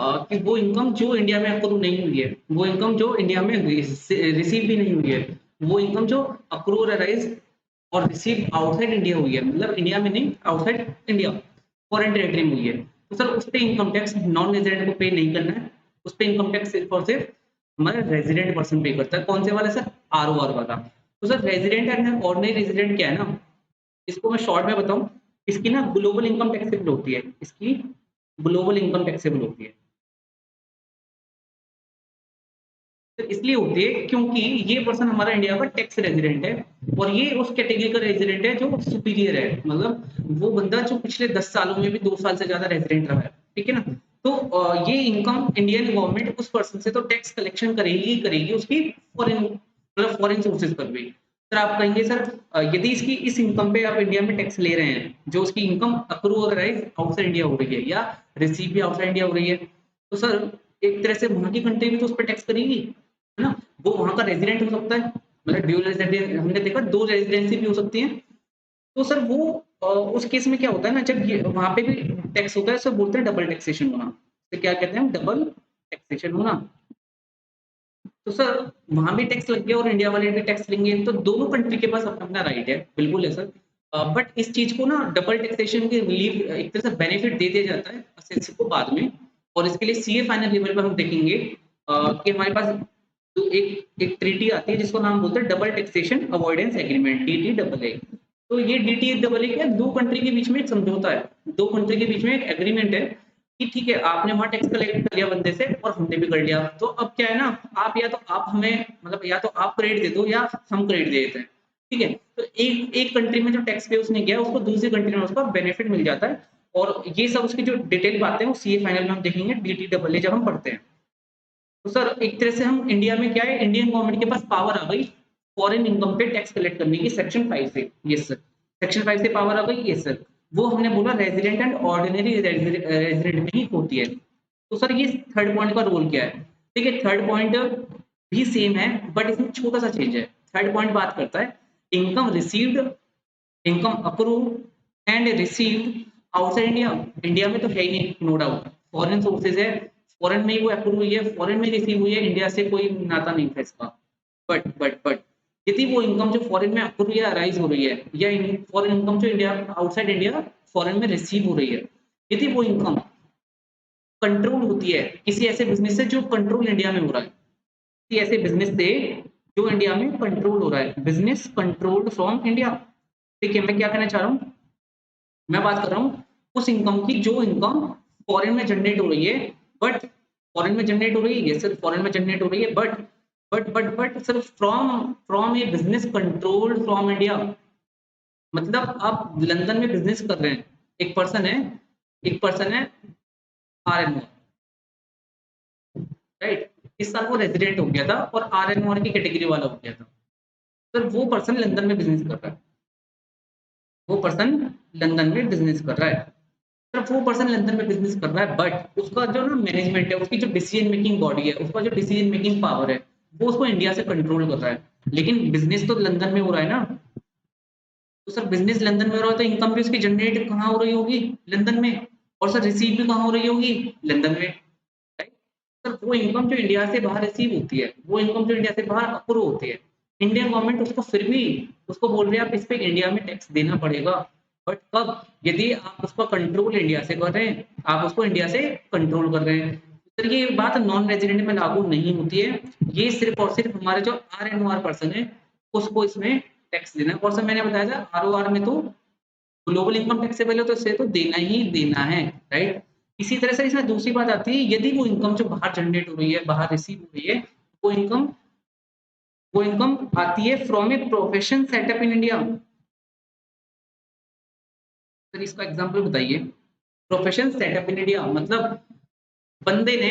कि वो इनकम जो इंडिया में अप्रूव नहीं हुई है, वो इनकम जो इंडिया में रिसीव भी नहीं हुई है, वो इनकम जो अप्रूव अराइज और रिसीव आउटसाइड इंडिया हुई है, मतलब इंडिया में नहीं, आउटसाइड इंडिया फॉरेन टेरिटरी में हुई है, तो सर उस पर इनकम टैक्स नॉन रेजिडेंट को पे नहीं करना है। उस पर इनकम टैक्स सिर्फ और सिर्फ हमारा रेजिडेंट पर्सन पे करता है। कौन से वाला सर? आरओआर वाला। तो sir resident and ordinary resident क्या है ना, इसको मैं शॉर्ट में बताऊं, इसकी ना ग्लोबल इनकम टैक्सेबल होती है, इसकी ग्लोबल इनकम टैक्सेबल होती है। तो इसलिए होती है क्योंकि ये पर्सन हमारा इंडिया का टैक्स रेजिडेंट है, और ये उस कैटेगरी का रेजिडेंट है जो सुपीरियर है, मतलब वो बंदा जो पिछले 10 सालों में भी 2 साल से ज्यादा रेजिडेंट रहा है, ठीक है ना। तो ये इनकम इंडियन गवर्नमेंट उस पर्सन से तो टैक्स कलेक्शन करेगी ही करेगी, उसकी फॉरेन मतलब फॉरेन सोर्सेज पर भी। सर आप कहेंगे सर यदि इसकी इस इनकम पे आप इंडिया में टैक्स ले रहे हैं, जो उसकी income approve otherwise outside India हो रही है या रिसीव भी आउटसाइड इंडिया हो रही है, तो सर एक तरह से वहां की कंट्री भी तो उस पर टैक्स करेगी, है ना। वो वहां का रेजिडेंट हो सकता है, मतलब ड्यूल रेजिडेंट हमने देखा, दो रेजिडेंसी भी हो सकती है। तो सर वो उस केस में क्या होता है ना, जब ये वहां पे भी टैक्स होता है, सर बोलते हैं डबल टैक्सेशन होना। तो क्या कहते हैं, डबल टैक्सेशन होना। तो सर वहां भी टैक्स लग गया और इंडिया वाले भी टैक्स लेंगे, तो दोनों कंट्री के पास अपना अपना राइट है, बिल्कुल है सर। बट इस चीज को ना डबल टैक्सेशन के रिलीफ एक तरह से बेनिफिट दे दिया जाता है असेट्स को बाद में। और इसके लिए सीए फाइनल लेवल पर हम देखेंगे कि हमारे पास तो एक एक ट्रीटी आती है जिसको नाम बोलते हैं double taxation avoidance agreement, DT double A. तो ये डीटी डबल ए क्या है, दो कंट्री के बीच में एक समझौता है, दो कंट्री के बीच में एक एग्रीमेंट है कि ठीक है आपने वहां टैक्स कलेक्ट कर लिया बंदे से और हमने भी कर लिया, तो अब क्या है ना, आप या तो आप हमें मतलब या तो आप क्रेडिट दे दो या हम क्रेडिट दे देते हैं, ठीक है। तो एक एक कंट्री में जो टैक्स पे उसने किया उसको दूसरी कंट्री में उसका बेनिफिट मिल जाता है। और ये सब उसकी जो डिटेल बातें हैं वो सीए फाइनल में हम देखेंगे, डीटी डबल ए जब हम पढ़ते हैं। तो सर एक तरह से हम इंडिया में क्या है, इंडियन गवर्नमेंट के पास पावर आ गई फॉरेन इनकम पे टैक्स कलेक्ट करने की सेक्शन 5 से। यस सर, सेक्शन 5 से पावर आ गई, यस सर। वो हमने बोला रेजिडेंट एंड ऑर्डिनरी रेजिडेंट में ही होती है। तो सर ये थर्ड पॉइंट का रोल क्या है? ठीक है, थर्ड पॉइंट भी सेम है बट इसमें छोटा सा चेंज है। थर्ड पॉइंट बात करता है income received, income approve and received outside India, India में तो है ही नहीं, नो डाउट, फॉरेन सोर्सेज है, फॉरेन में ही वो अप्रूव हुई है, फॉरेन में रिसीव हुई है, इंडिया से कोई नाता नहीं था इसका। बट यदि वो इनकम जो फॉरेन में अप्रूव या अराइज हो रही है, या फॉरेन इनकम जो इंडिया आउटसाइड इंडिया फॉरेन में रिसीव हो रही है, यदि वो इनकम कंट्रोल होती है किसी ऐसे बिजनेस से जो कंट्रोल इंडिया में हो रहा है, किसी ऐसे बिजनेस से जो इंडिया में कंट्रोल हो रहा है, बिजनेस कंट्रोल्ड फ्रॉम इंडिया। ठीक है, मैं क्या कहना चाह रहा हूँ, मैं बात कर रहा हूँ उस इनकम की जो इनकम फॉरेन में जनरेट हो रही है, बट फॉरेन में जनरेट हो रही है, सिर्फ फॉरेन में जनरेट हो रही है, बट सिर्फ from from A business controlled from India. मतलब आप लंदन में बिजनेस कर रहे हैं, एक पर्सन है, एक पर्सन है आर एन, राइट, इस साल वो रेजिडेंट हो गया था और आर एन की कैटेगरी वाला हो गया था, तो वो पर्सन लंदन में बिजनेस कर रहा है, वो पर्सन लंदन में बिजनेस कर रहा है, सिर्फ वो पर्सन लंदन में बिजनेस कर रहा है, बट उसका जो ना मैनेजमेंट है, उसकी जो डिसीजन मेकिंग बॉडी है, उसका जो डिसीजन मेकिंग पावर है, वो उसको इंडिया से कंट्रोल कर रहा है, लेकिन बिजनेस तो लंदन में हो रहा है ना। तो सर बिजनेस लंदन में हो रहा है तो इनकम भी उसकी जनरेट कहाँ हो रही होगी, लंदन में, और सर रिसीव भी कहाँ हो रही होगी, लंदन में, राइट। सर वो इनकम जो इंडिया से बाहर रिसीव होती है, वो इनकम जो इंडिया से बाहर अप्रूव होती है, इंडियन गवर्नमेंट उसको फिर भी उसको बोल रही है आप इस पे इंडिया में टैक्स देना पड़ेगा, बट कब, यदि आप उसका कंट्रोल इंडिया से कर रहे हैं, आप उसको इंडिया से कंट्रोल कर रहे हैं। सर ये बात नॉन रेजिडेंट में लागू नहीं होती है, ये सिर्फ और सिर्फ हमारे जो आर एन आर पर्सन है उसको इसमें टैक्स देना है, और सर मैंने बताया था आर ओ आर में तो ग्लोबल इनकम टैक्सेबल है तो इसे तो देना ही देना है, राइट। इसी तरह से इसमें दूसरी बात आती है, यदि वो इनकम जो बाहर जनरेट हो रही है, बाहर रिसीव हो रही है, वो इनकम वो इनकम आती है from a profession setup in India. Sir इसका एग्जांपल बताइए, प्रोफेशन सेटअप इन इंडिया मतलब बंदे ने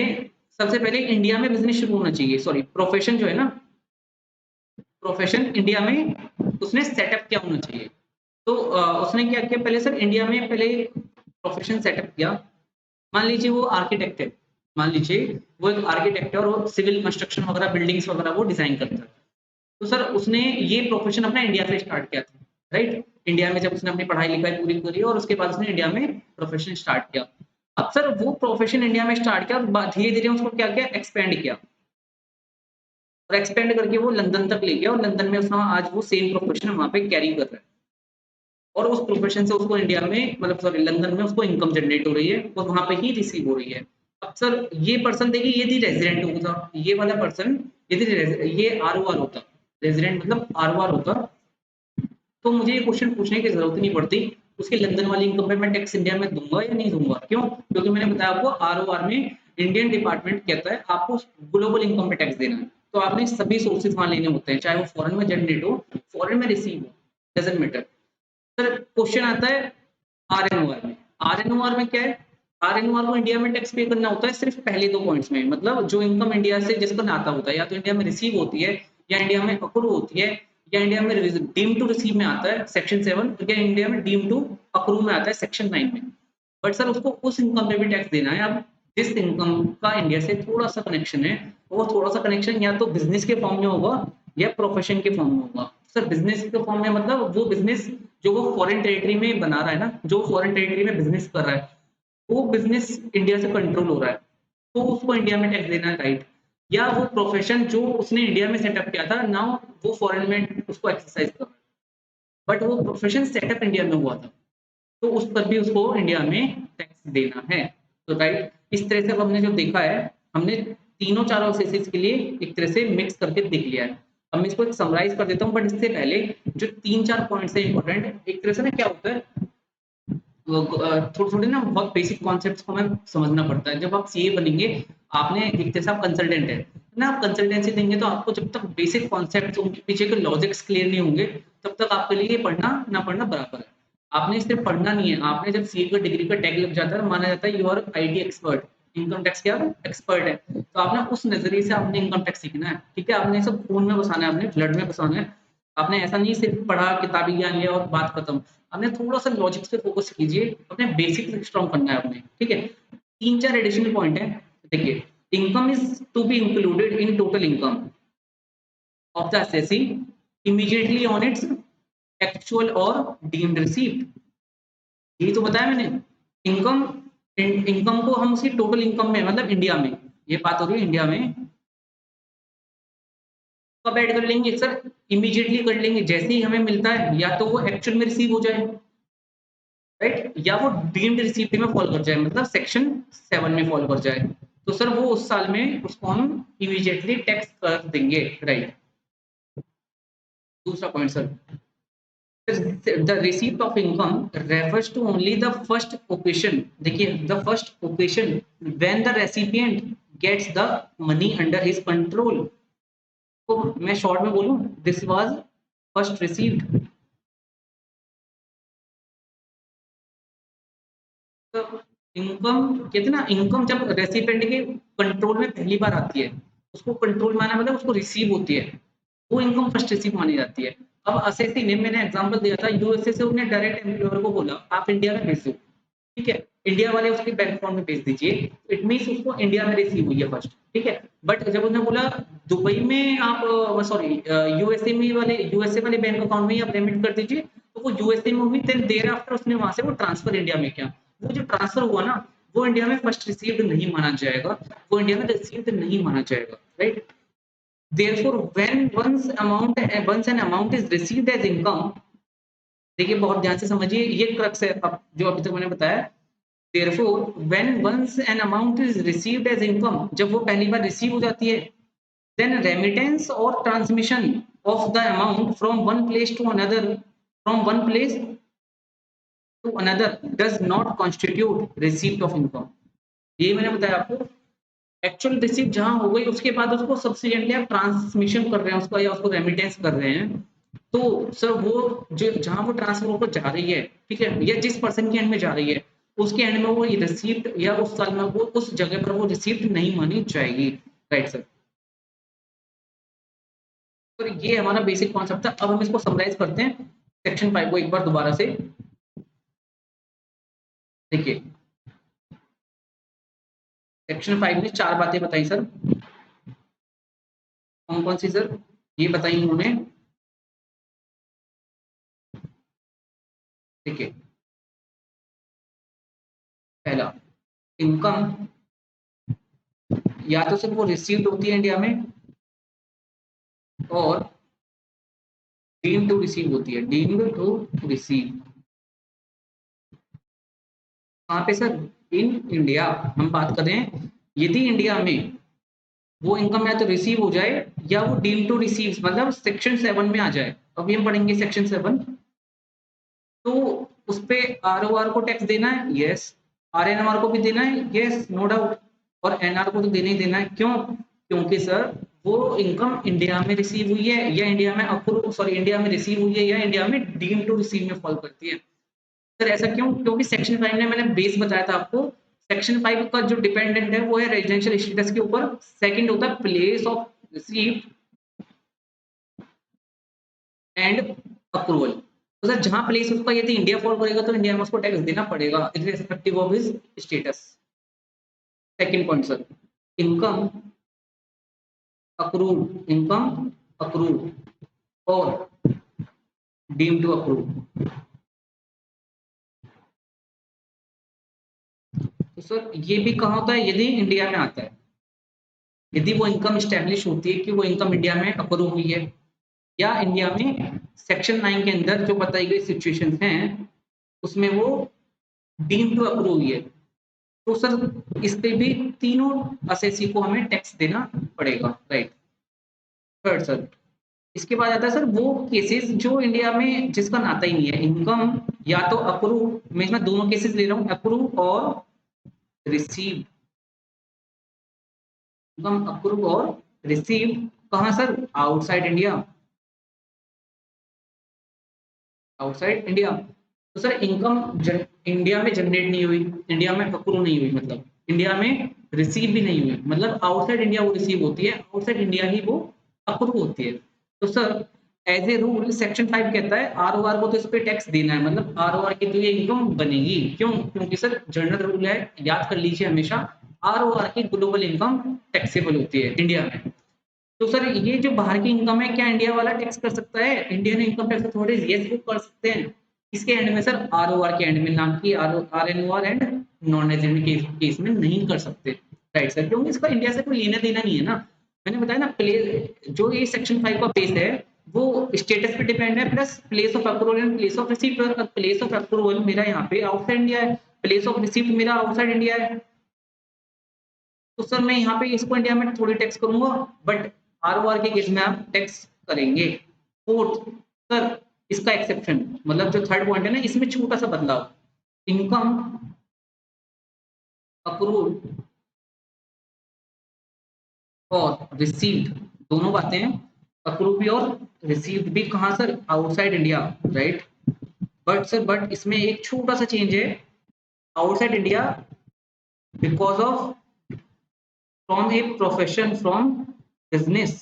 सबसे पहले इंडिया में बिजनेस शुरू होना चाहिए, सॉरी प्रोफेशन जो है ना, प्रोफेशन इंडिया में उसने सेटअप क्या होना चाहिए। तो उसने क्या किया, पहले सर इंडिया में पहले प्रोफेशन सेटअप किया। मान लीजिए वो आर्किटेक्ट है, मान लीजिए वो एक आर्किटेक्ट है और वो सिविल कंस्ट्रक्शन वगैरह बिल्डिंग्स वगैरह वो डिजाइन करता है। तो सर उसने ये प्रोफेशन अपना इंडिया से स्टार्ट किया था, राइट। इंडिया में जब उसने अपनी पढ़ाई लिखाई पूरी करी और उसके बाद उसने इंडिया में प्रोफेशन स्टार्ट किया। अब सर वो प्रोफेशन इंडिया में स्टार्ट किया और धीरे धीरे उसको क्या किया, एक्सपेंड किया, और एक्सपेंड करके वो लंदन तक ले गया और लंदन में उसने आज वो सेम प्रोफेशन वहां पे कैरी कर रहा है, और उस प्रोफेशन से उसको इंडिया में मतलब सॉरी लंदन में उसको इनकम जनरेट हो रही है और वहां पे ही रिसीव हो रही है। अब सर ये पर्सन देखिए यदि रेजिडेंट होता, ये वाला पर्सन यदि ये आर ओ आर होता, रेजिडेंट मतलब आर ओ आर होता, तो मुझे ये क्वेश्चन पूछने की जरूरत नहीं पड़ती उसकी लंदन वाली इनकम पे मैं टैक्स इंडिया में दूंगा या नहीं दूंगा, क्यों, क्योंकि मैंने बताया आपको आर ओ आर में इंडियन डिपार्टमेंट कहता है आपको ग्लोबल इनकम पे टैक्स देना है, तो आपने सभी सोर्सेज वहां लेने होते हैं, चाहे वो फॉरेन में जनरेट हो, फॉरेन में रिसीव हो, डजेंट मैटर। सर क्वेश्चन आता है आरएनओआर में, आरएनओआर में क्या है, आरएनओआर को इंडिया में टैक्स पे करना होता है सिर्फ पहले दो पॉइंट्स में, मतलब जो इनकम इंडिया से जिसका नाता होता है, या तो इंडिया में रिसीव होती है, या इंडिया में अप्रूव होती है, या इंडिया में डीम टू रिसीव में आता है सेक्शन 7, या इंडिया में डीम टू अप्रूव में आता है सेक्शन 9 में। बट सर उसको उस इनकम पे भी टैक्स देना है। अब जिस इनकम का इंडिया से थोड़ा सा कनेक्शन है, वो थोड़ा सा कनेक्शन या तो बिजनेस के फॉर्म में होगा या प्रोफेशन के फॉर्म में होगा। सर बिजनेस के फॉर्म में मतलब वो बिजनेस जो वो फॉरेन टेरिटरी में बना रहा है ना, जो फॉरेन टेरिटरी में बिजनेस कर रहा है, वो बिजनेस इंडिया से कंट्रोल हो रहा है, तो उसको इंडिया में टैक्स देना है, राइट। या वो प्रोफेशन जो उसने इंडिया में सेटअप किया था, नाउ वो फॉरेन में उसको एक्सरसाइज कर रहा है, बट वो प्रोफेशन सेटअप इंडिया में हुआ था, तो उस पर भी उसको इंडिया में टैक्स देना है। तो राइट, इस तरह से अब हमने जो देखा है, हमने तीनों चारों सेसेस के लिए एक तरह से मिक्स करके देख लिया है। अब मैं इसको एक समराइज कर देता हूँ, बट इससे पहले जो तीन चार पॉइंट्स है इंपॉर्टेंट, एक तरह से ना क्या होता है, थोड़ी थोड़ी ना बहुत बेसिक कॉन्सेप्ट्स को हमें समझना पड़ता है। जब आप सीए बनेंगे, आपने एक तरह से आप कंसल्टेंट है ना, आप कंसल्टेंसी देंगे, तो आपको जब तक बेसिक कॉन्सेप्ट्स उनके पीछे के लॉजिक्स क्लियर नहीं होंगे, तब तक आपके लिए पढ़ना ना पढ़ना बराबर है। आपने सिर्फ पढ़ना नहीं है, आपने जब सीए का डिग्री का टैग लग जाता है, माना जाता है you are IT expert, income tax क्या एक्सपर्ट है, तो आपने उस नजरिए से आपने इनकम टैक्स सीखना है, ठीक है। आपने सब खून में बसाना है, आपने ब्लड में बसाना है। आपने ऐसा नहीं सिर्फ पढ़ा किताबी ज्ञान लिया और बात खत्म, आपने थोड़ा सा लॉजिक्स पे फोकस कीजिए, अपने बेसिक्स स्ट्रॉन्ग करना है आपने, ठीक है। तीन चार एडिशनल पॉइंट है, देखिए, income is to be included in total income of the assessee immediately on its actual or deemed receipt. यही तो बताया मैंने। इनकम इनकम को हम उसकी टोटल इनकम में मतलब इंडिया में, ये बात हो रही है इंडिया में, कब ऐड कर लेंगे सर? इमीडिएटली कर लेंगे जैसे ही हमें मिलता है, या तो वो एक्चुअल में रिसीव हो जाए, राइट, या वो डीम्ड रिसीप्ट में फॉल कर जाए, मतलब सेक्शन 7 में फॉल कर जाए, तो सर वो उस साल में उसको हम इमीडिएटली टैक्स कर देंगे, राइट। दूसरा point sir, the receipt of income refers to only the first occasion, देखिए the first occasion when the recipient gets the money under his control। तो मैं शॉर्ट में बोलूं, दिस वाज फर्स्ट रिसीव्ड। तो income कहते ना, income जब recipient के कंट्रोल में पहली बार आती है, उसको कंट्रोल माना मतलब उसको रिसीव होती है, वो इनकम फर्स्ट रिसीव मानी जाती है। अब असेसी ने, मैंने एग्जांपल दिया था, यूएसए से उन्हें डायरेक्ट एम्प्लॉयर को बोला आप इंडिया में भेज दो, ठीक है, इंडिया वाले उसके बैंक अकाउंट में भेज दीजिए, इट मीन्स उसको इंडिया में रिसीव हुई है फर्स्ट, ठीक है। बट जब उन्होंने बोला दुबई में आप, सॉरी, यूएसए वाले बैंक अकाउंट में ही आप पेमेंट कर दीजिए, तो वो यूएसए में हुई, देन देयर आफ्टर उसने वहां से वो ट्रांसफर इंडिया में किया। वो जो ट्रांसफर हुआ ना, वो इंडिया में फर्स्ट रिसीव्ड नहीं माना जाएगा, वो इंडिया में रिसीव्ड नहीं माना जाएगा, right. Therefore, when once an amount is received as income, देखिए बहुत ध्यान से समझिए, ये क्रक्स है अब जो अभी तक मैंने बताया। Therefore, when once an amount is received as income, जब वो पहली बार रिसीव हो जाती है, then remittance or transmission of the amount from one place to another, from one place to another does not constitute receipt of income। ये मैंने बताया आपको, एक्चुअल रिसीव जहां हो गई उसके बाद उसको सब्सिडेंटली आप ट्रांसमिशन कर रहे हैं उसका, या उसको रेमिटेंस कर रहे हैं, तो सर वो जो जहां वो ट्रांसफर होकर जा रही है, ठीक है, या जिस पर्सन के एंड में जा रही है, उसके एंड में वो रिसीप्ट, या उस साल में वो उस जगह पर वो रिसीप्ट नहीं मानी जाएगी, राइट सर। तो ये हमारा बेसिक कॉन्सेप्ट था। अब हम इसको समराइज करते हैं, सेक्शन 5 को एक बार दोबारा से देखिए। सेक्शन 5 ने 4 बातें बताई सर, कौन कौन सी सर? ये बताई उन्होंने, देखिए, पहला, इनकम या तो सिर्फ वो रिसीव्ड होती है इंडिया में, और डीम्ड टू रिसीव होती है, डीम्ड टू रिसीव। कहाँ पे सर? In India. हम बात कर रहे हैं यदि इंडिया में वो इनकम या तो रिसीव हो जाए, या वो डीम टू रिसीव मतलब सेक्शन 7 में आ जाए। अभी हम पढ़ेंगे सेक्शन 7। तो उस पे आरओआर को टैक्स देना है, यस। आरएनआर को भी देना है, यस, नो डाउट। और एनआर को तो देना ही देना है, क्यों? क्योंकि सर वो इनकम इंडिया में रिसीव हुई है, या इंडिया में अप्रूव, सॉरी, इंडिया में रिसीव हुई है, या इंडिया में डीम टू रिसीव में फॉल करती है। सर ऐसा क्यों? क्योंकि सेक्शन 5 में मैंने बेस बताया था आपको, सेक्शन 5 का जो डिपेंडेंट है वो है रेजिडेंशियल स्टेटस के ऊपर, सेकंड होता है place of receipt and approval. तो सर जहां प्लेस उसका यदि इंडिया फॉल करेगा तो इंडिया में उसको टैक्स देना पड़ेगा irrespective of his status. Second point sir, income accrued, income accrued और डीम टू अप्रूव। तो सर ये भी कहाँ होता है? यदि इंडिया में आता है, यदि वो इनकम स्टैब्लिश होती है कि वो इनकम इंडिया में अप्रूव हुई है, या इंडिया में सेक्शन 9 के अंदर जो बताई गई सिचुएशंस हैं उसमें वो डीम टू अप्रूव हुई है, तो सर इस पे भी तीनों असेसी को हमें टैक्स देना पड़ेगा, राइट। थर्ड सर, इसके बाद आता है सर वो केसेस जो इंडिया में जिसका नाता ही नहीं है, इनकम या तो अप्रूव, मैं दोनों केसेस ले रहा हूँ, अप्रूव और रिसीव, इनकम अप्रूव और रिसीव। कहाँ sir? Outside India, outside India. तो सर इनकम इंडिया में जनरेट नहीं हुई, इंडिया में अप्रूव नहीं हुई, मतलब इंडिया में रिसीव भी नहीं हुई, मतलब आउटसाइड इंडिया वो रिसीव होती है, आउटसाइड इंडिया ही वो अप्रूव होती है। तो sir as a rule section 5 कहता है आरओआर को तो इस पे टैक्स देना है, मतलब आरओआर की तो ये इनकम बनेगी। क्यों? क्योंकि सर जनरल रूल है, याद कर लीजिए हमेशा, आरओआर की ग्लोबल इनकम टैक्सेबल होती है इंडिया में। तो सर ये जो बाहर की इनकम है, क्या इंडिया वाला टैक्स कर सकता है? Indian income tax authorities, yes वो कर सकते हैं। इसके एंड में सर ROR के एंड में, नाम की RNOR and non resident case में नहीं कर सकते, राइट सर, क्योंकि इसका इंडिया से कोई लेना देना नहीं है ना। मैंने बताया ना, जो ये सेक्शन 5 का बेस है वो स्टेटस पे डिपेंड है, plus place of approval and place of receipt पर। प्लेस ऑफ अप्रूवल मेरा यहाँ पे आउटसाइड इंडिया है, प्लेस ऑफ रिसीप्ट मेरा आउटसाइड इंडिया है, तो सर मैं यहाँ पे इसको इंडिया में थोड़ी टैक्स करूंगा, बट ROR के केस में आप टैक्स करेंगे। फोर्थ सर, इसका एक्सेप्शन, मतलब जो थर्ड पॉइंट है ना, इसमें छोटा सा बदलाव, इनकम अक्रूवल और रिसीव्ड, दोनों बातें हैं, अक्रूव भी और रिसीव्ड भी, कहाँ sir, outside India, right. But sir, but इसमें एक छोटा सा चेंज है, outside India because of from a profession from business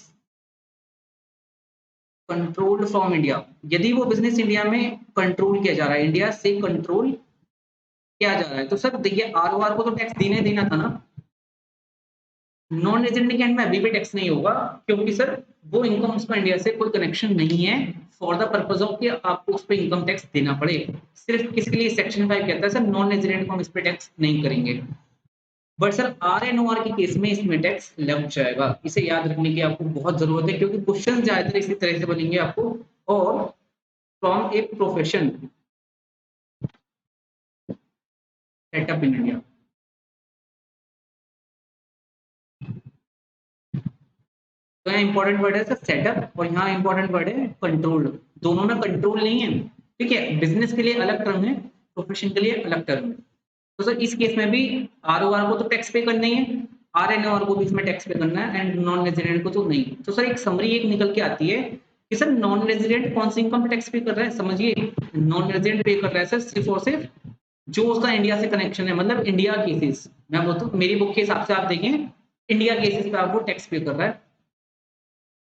controlled from India, यदि वो बिजनेस इंडिया में कंट्रोल किया जा रहा है, इंडिया से कंट्रोल किया जा रहा है, तो सर देखिए ROR को तो टैक्स देना ही देना था ना। नॉन रेजिडेंट के एंड में अभी भी टैक्स नहीं होगा, क्योंकि सर वो इनकम, उसका इंडिया से कोई कनेक्शन नहीं है फॉर द पर्पज ऑफ कि आपको उस पर इनकम टैक्स देना पड़े। सिर्फ किसके लिए सेक्शन 5 कहता है सर, नॉन रेजिडेंट को हम इस पे टैक्स नहीं करेंगे, बट सर RNOR के केस में इसमें टैक्स लग जाएगा। इसे याद रखने की आपको बहुत जरूरत है, क्योंकि क्वेश्चन ज्यादातर इसी तरह से बनेंगे आपको। और from a profession setup in India, तो यहाँ इंपॉर्टेंट वर्ड है सर सेटअप, और यहाँ इंपॉर्टेंट वर्ड है कंट्रोल्ड। दोनों में कंट्रोल नहीं है, ठीक है, बिजनेस के लिए अलग टर्म है, प्रोफेशन के लिए अलग टर्म है। तो सर इस केस में भी ROR को तो टैक्स पे करना ही है, RNOR को भी इसमें टैक्स पे करना है, एंड नॉन रेजिडेंट को तो नहीं। तो सर एक समरी एक निकल के आती है कि सर नॉन रेजिडेंट कौन सी इनकम टैक्स पे कर रहा है, समझिए, नॉन रेजिडेंट पे कर रहा है सर सिर्फ और सिर्फ जो उसका इंडिया से कनेक्शन है, मतलब इंडिया केसेस, मैं बोलता हूँ मेरी बुक के हिसाब से आप देखें, इंडिया केसेस पे आपको टैक्स पे कर रहा है।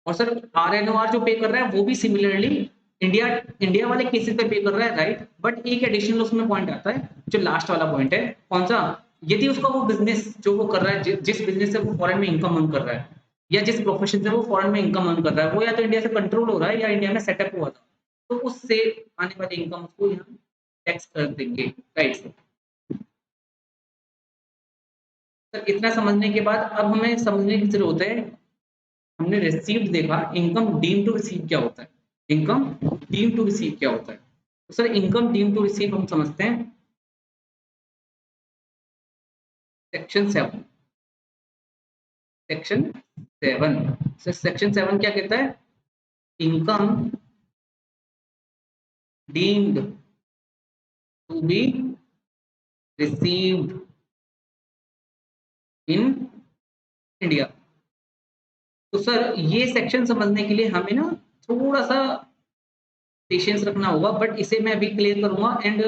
और सर RNOR जो पे कर रहा है वो भी सिमिलरली इंडिया इंडिया वाले केसेस पे पे कर रहा है, राइट। बट एक एडिशनल उसमें पॉइंट आता है, जो लास्ट वाला पॉइंट है, कौन सा, यदि उसका वो बिजनेस जो वो कर रहा है, जिस बिजनेस से वो फॉरेन में इनकम अर्न कर रहा है, या जिस प्रोफेशन से वो फॉरेन में इनकम अर्न कर रहा है, वो या तो इंडिया से कंट्रोल हो रहा है या इंडिया में सेटअप हुआ था, तो उससे आने वाली इनकम उसको यहाँ टैक्स कर देंगे, राइट सर। सर इतना समझने के बाद अब हमें समझने की जरूरत है, हमने रिसीव्ड देखा, इनकम डीम टू रिसीव क्या होता है, इनकम डीम टू रिसीव क्या होता है। तो sir income deem to receive हम समझते हैं सेक्शन 7, सेक्शन 7 सर, सेक्शन 7 क्या कहता है, income deemed to be received in India. तो सर ये सेक्शन समझने के लिए हमें ना थोड़ा सा पेशेंस रखना होगा, बट इसे मैं अभी क्लियर करूंगा, एंड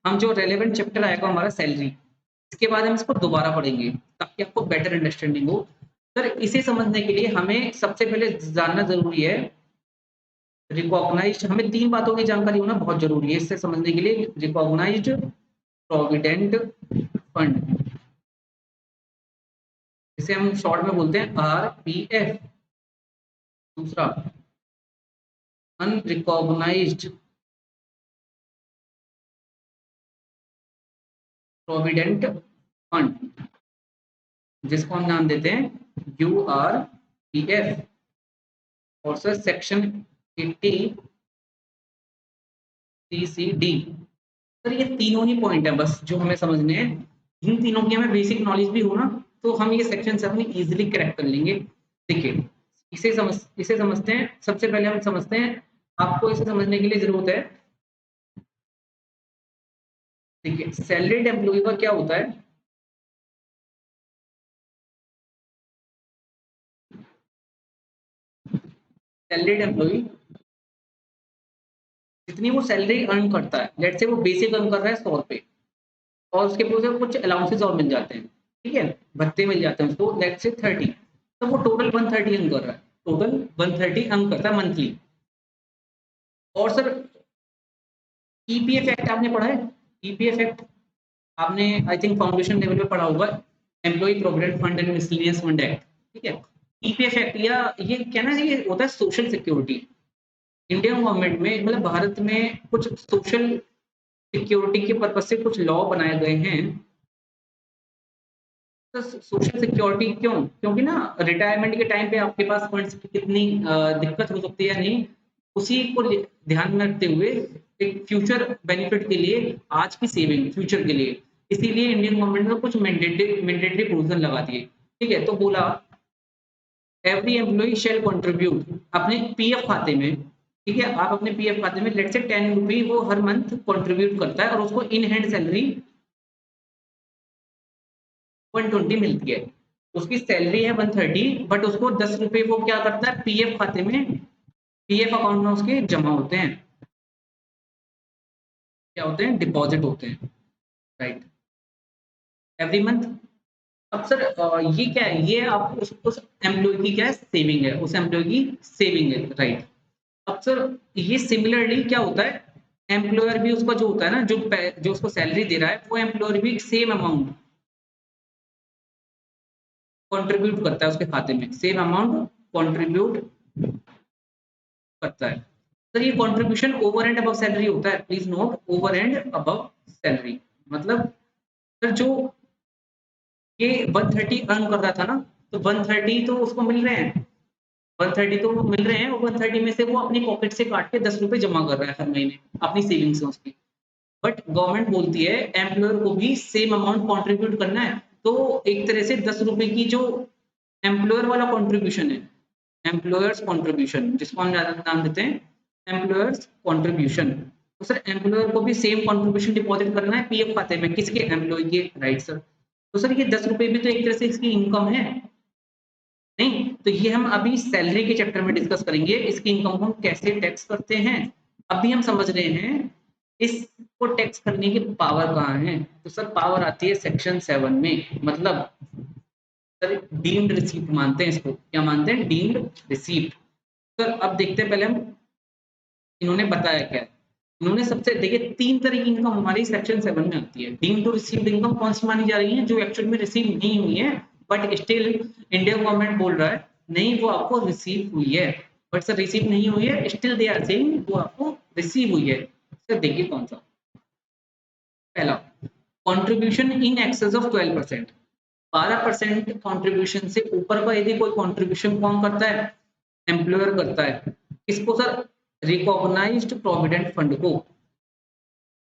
हम जो रेलेवेंट चैप्टर आएगा हमारा सैलरी, इसके बाद हम इसको दोबारा पढ़ेंगे ताकि आपको बेटर अंडरस्टैंडिंग हो। सर इसे समझने के लिए हमें सबसे पहले जानना जरूरी है रिकॉग्नाइज्ड, हमें तीन बातों की जानकारी होना बहुत जरूरी है इससे समझने के लिए। रिकॉग्नाइज्ड प्रोविडेंट फंड, इसे हम शॉर्ट में बोलते हैं RPF। दूसरा, अनरिकॉग्नाइज्ड प्रोविडेंट फंड, जिसको हम नाम देते हैं URPF। और सर सेक्शन 80 CCD, सर ये तीनों ही पॉइंट है बस जो हमें समझने हैं, इन तीनों की हमें बेसिक नॉलेज भी हो ना, तो हम ये सेक्शन 7 इजीली क्रैक कर लेंगे। देखिए इसे समझते हैं, सबसे पहले हम समझते हैं, आपको इसे समझने के लिए जरूरत है, देखिए सैलरीड एम्प्लॉय का क्या होता है, सैलरीड एम्प्लॉय जितनी वो सैलरी अर्न करता है, लेट्स से वो बेसिक अर्न कर रहा है 100 रुपए, और उसके पूरे कुछ अलाउंसेस और मिल जाते हैं, ठीक है, भत्ते मिल जाते हैं उसको, लेट्स से 30, तो वो टोटल 130 अर्न कर रहा है, टोटल 130 अर्न करता है मंथली। और सर EPF एक्ट आपने पढ़ा है, EPF एक्ट आपने आई थिंक फाउंडेशन लेवल पे पढ़ा होगा, employ provident fund and miscellaneous fund act, ठीक है। EPF एक्ट, या ये क्या ना, ये होता है सोशल सिक्योरिटी। इंडियन गवर्नमेंट में, मतलब भारत में कुछ सोशल सिक्योरिटी के पर्पज से कुछ लॉ बनाए गए हैं। तो सोशल सिक्योरिटी क्यों? क्योंकि ना रिटायरमेंट के टाइम पे आपके पास फंड्स की कितनी दिक्कत हो सकती है या नहीं, उसी को ध्यान में रखते हुए एक फ्यूचर बेनिफिट के लिए आज की सेविंग फ्यूचर के लिए, इसीलिए इंडियन गवर्नमेंट ने कुछ मैंडेटरी प्रोविजन लगा दिए। ठीक है, तो बोला एवरी एम्प्लॉई शेल कंट्रीब्यूट अपने पीएफ खाते में। ठीक है, आप अपने पीएफ खाते में लेट्स से 10 रुपए वो हर मंथ कंट्रीब्यूट करता है और उसको इन हैंड सैलरी 120 मिलती है। उसकी सैलरी है 130, बट उसको 10 रुपए वो क्या करता है पीएफ खाते में, पीएफ अकाउंट में उसके जमा होते हैं, क्या होते हैं, डिपॉजिट होते हैं, राइट, एवरी मंथ। अब सर ये क्या है, ये आप उस एम्प्लॉय की क्या है सेविंग है, उस एम्प्लॉय की सेविंग है, राइट। अब सर ये सिमिलरली क्या होता है, एम्प्लॉयर भी उसका जो होता है ना, जो उसको सैलरी दे रहा है वो एम्प्लॉयर भी सेम अमाउंट कंट्रीब्यूट करता है उसके खाते में, सेम अमाउंट कंट्रीब्यूट करता है। सर ये contribution over and above salary होता है, please note, over and above salary. मतलब सर जो ये 130 अर्न कर रहा था ना, तो 130 तो उसको मिल रहे हैं, 130 तो मिल रहे हैं और 130 में से वो अपनी पॉकेट से काट के 10 रुपए जमा कर रहा है हर महीने अपनी सेविंग्स से उसकी। बट गवर्नमेंट बोलती है एम्प्लॉयर को भी सेम अमाउंट कंट्रीब्यूट करना है, तो एक तरह से 10 रुपए की जो एम्प्लॉयर वाला कंट्रीब्यूशन है, एम्प्लॉयर्स कंट्रीब्यूशन जिसको हम ज्यादा नाम देते हैं एम्प्लॉयर्स कंट्रीब्यूशन, तो सर एम्प्लॉयर को भी सेम कंट्रीब्यूशन डिपॉजिट करना है पीएफ खाते में, किसके, एम्प्लॉय के, राइट सर। तो सर ये 10 रुपए भी तो एक तरह से इसकी इनकम है, नहीं? तो ये हम अभी सैलरी के चैप्टर में डिस्कस करेंगे, इसकी इनकम को हम कैसे टैक्स करते हैं। अभी हम समझ रहे हैं इसको टैक्स करने की पावर कहाँ है, तो सर पावर आती है सेक्शन 7 में, मतलब सर डीम्ड रिसीप्ट मानते हैं इसको, क्या मानते हैं, डीम्ड रिसीप्ट। सर अब देखते हैं पहले हम इन्होंने बताया क्या है। इन्होंने सबसे देखिए 3 तरह की इनकम हमारी सेक्शन 7 में आती है। डीम्ड टू रिसीव्ड इनकम कौन सी मानी जा रही है, जो एक्चुअल में रिसीव नहीं हुई है, बट स्टिल इंडियन गवर्नमेंट बोल रहा है नहीं वो आपको रिसीव हुई है, बट सर रिसीव नहीं हुई है, स्टिल दे आर सेइंग वो आपको रिसीव हुई है। सर देखिए कौन सा, पहला contribution in excess of 12%, 12% contribution से ऊपर का यदि कोई कंट्रीब्यूशन कौन करता है, एम्प्लॉयर करता है, इसको सर रिकॉग्नाइज्ड प्रोविडेंट फंड को,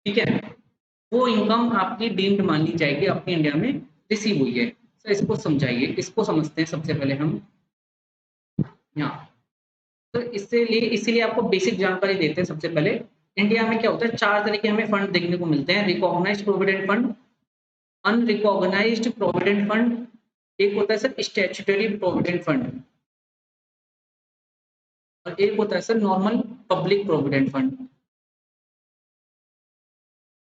ठीक है, वो इनकम आपकी डीम्ड मान ली जाएगी, आपकी इंडिया में रिसीव हुई है। सर इसको समझाइए, इसको समझते हैं सबसे पहले हम यहाँ। तो इससे लिए इसीलिए आपको बेसिक जानकारी देते हैं सबसे पहले। इंडिया में क्या होता है, 4 तरह के हमें फंड देखने को मिलते हैं, recognised provident fund, unrecognised provident fund, एक होता है सर स्टैट्यूटरी प्रोविडेंट फंड, और एक होता है sir normal public provident fund.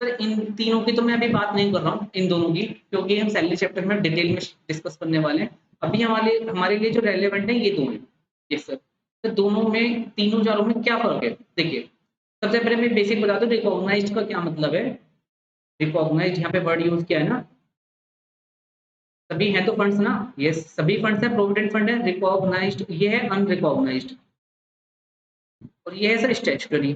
Sir इन तीनों की तो मैं अभी बात नहीं कर रहा हूँ, इन दोनों की, क्योंकि हम सैलरी चैप्टर में डिटेल में डिस्कस करने वाले हैं। अभी हमारे लिए जो रेलेवेंट है ये दो हैं। Yes sir. तो दोनों में, तीनों चारों में क्या फर्क है, देखिए सबसे पहले मैं बेसिक बता दूं रिकॉग्नाइज्ड का क्या मतलब है। रिकॉग्नाइज्ड यहाँ पे वर्ड यूज किया है ना, सभी हैं तो फंड्स ना, ये सभी फंड्स है, प्रोविडेंट फंड है, रिकॉग्नाइज्ड ये है, अनरिकॉग्नाइज्ड, और ये है सर स्टैट्यूटरी।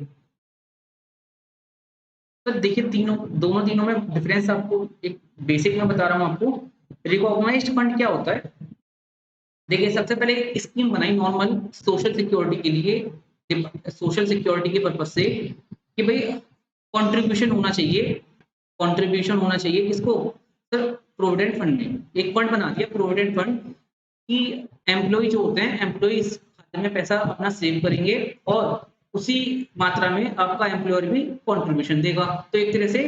तो देखिए तीनों, दोनों तीनों में डिफरेंस आपको एक बेसिक में बता रहा हूँ आपको। रिकॉग्नाइज्ड फंड क्या होता है, देखिए सबसे पहले एक स्कीम बनाई नॉर्मल सोशल सिक्योरिटी के लिए, सोशल सिक्योरिटी के पर्पज से, कि भाई कंट्रीब्यूशन होना चाहिए, कंट्रीब्यूशन होना चाहिए किसको, सर प्रोविडेंट फंड में एक फंड बना दिया प्रोविडेंट फंड, कि एम्प्लॉय जो होते हैं, एम्प्लॉय इस खाते में पैसा अपना सेव करेंगे और उसी मात्रा में आपका एम्प्लॉयर भी कंट्रीब्यूशन देगा। तो एक तरह से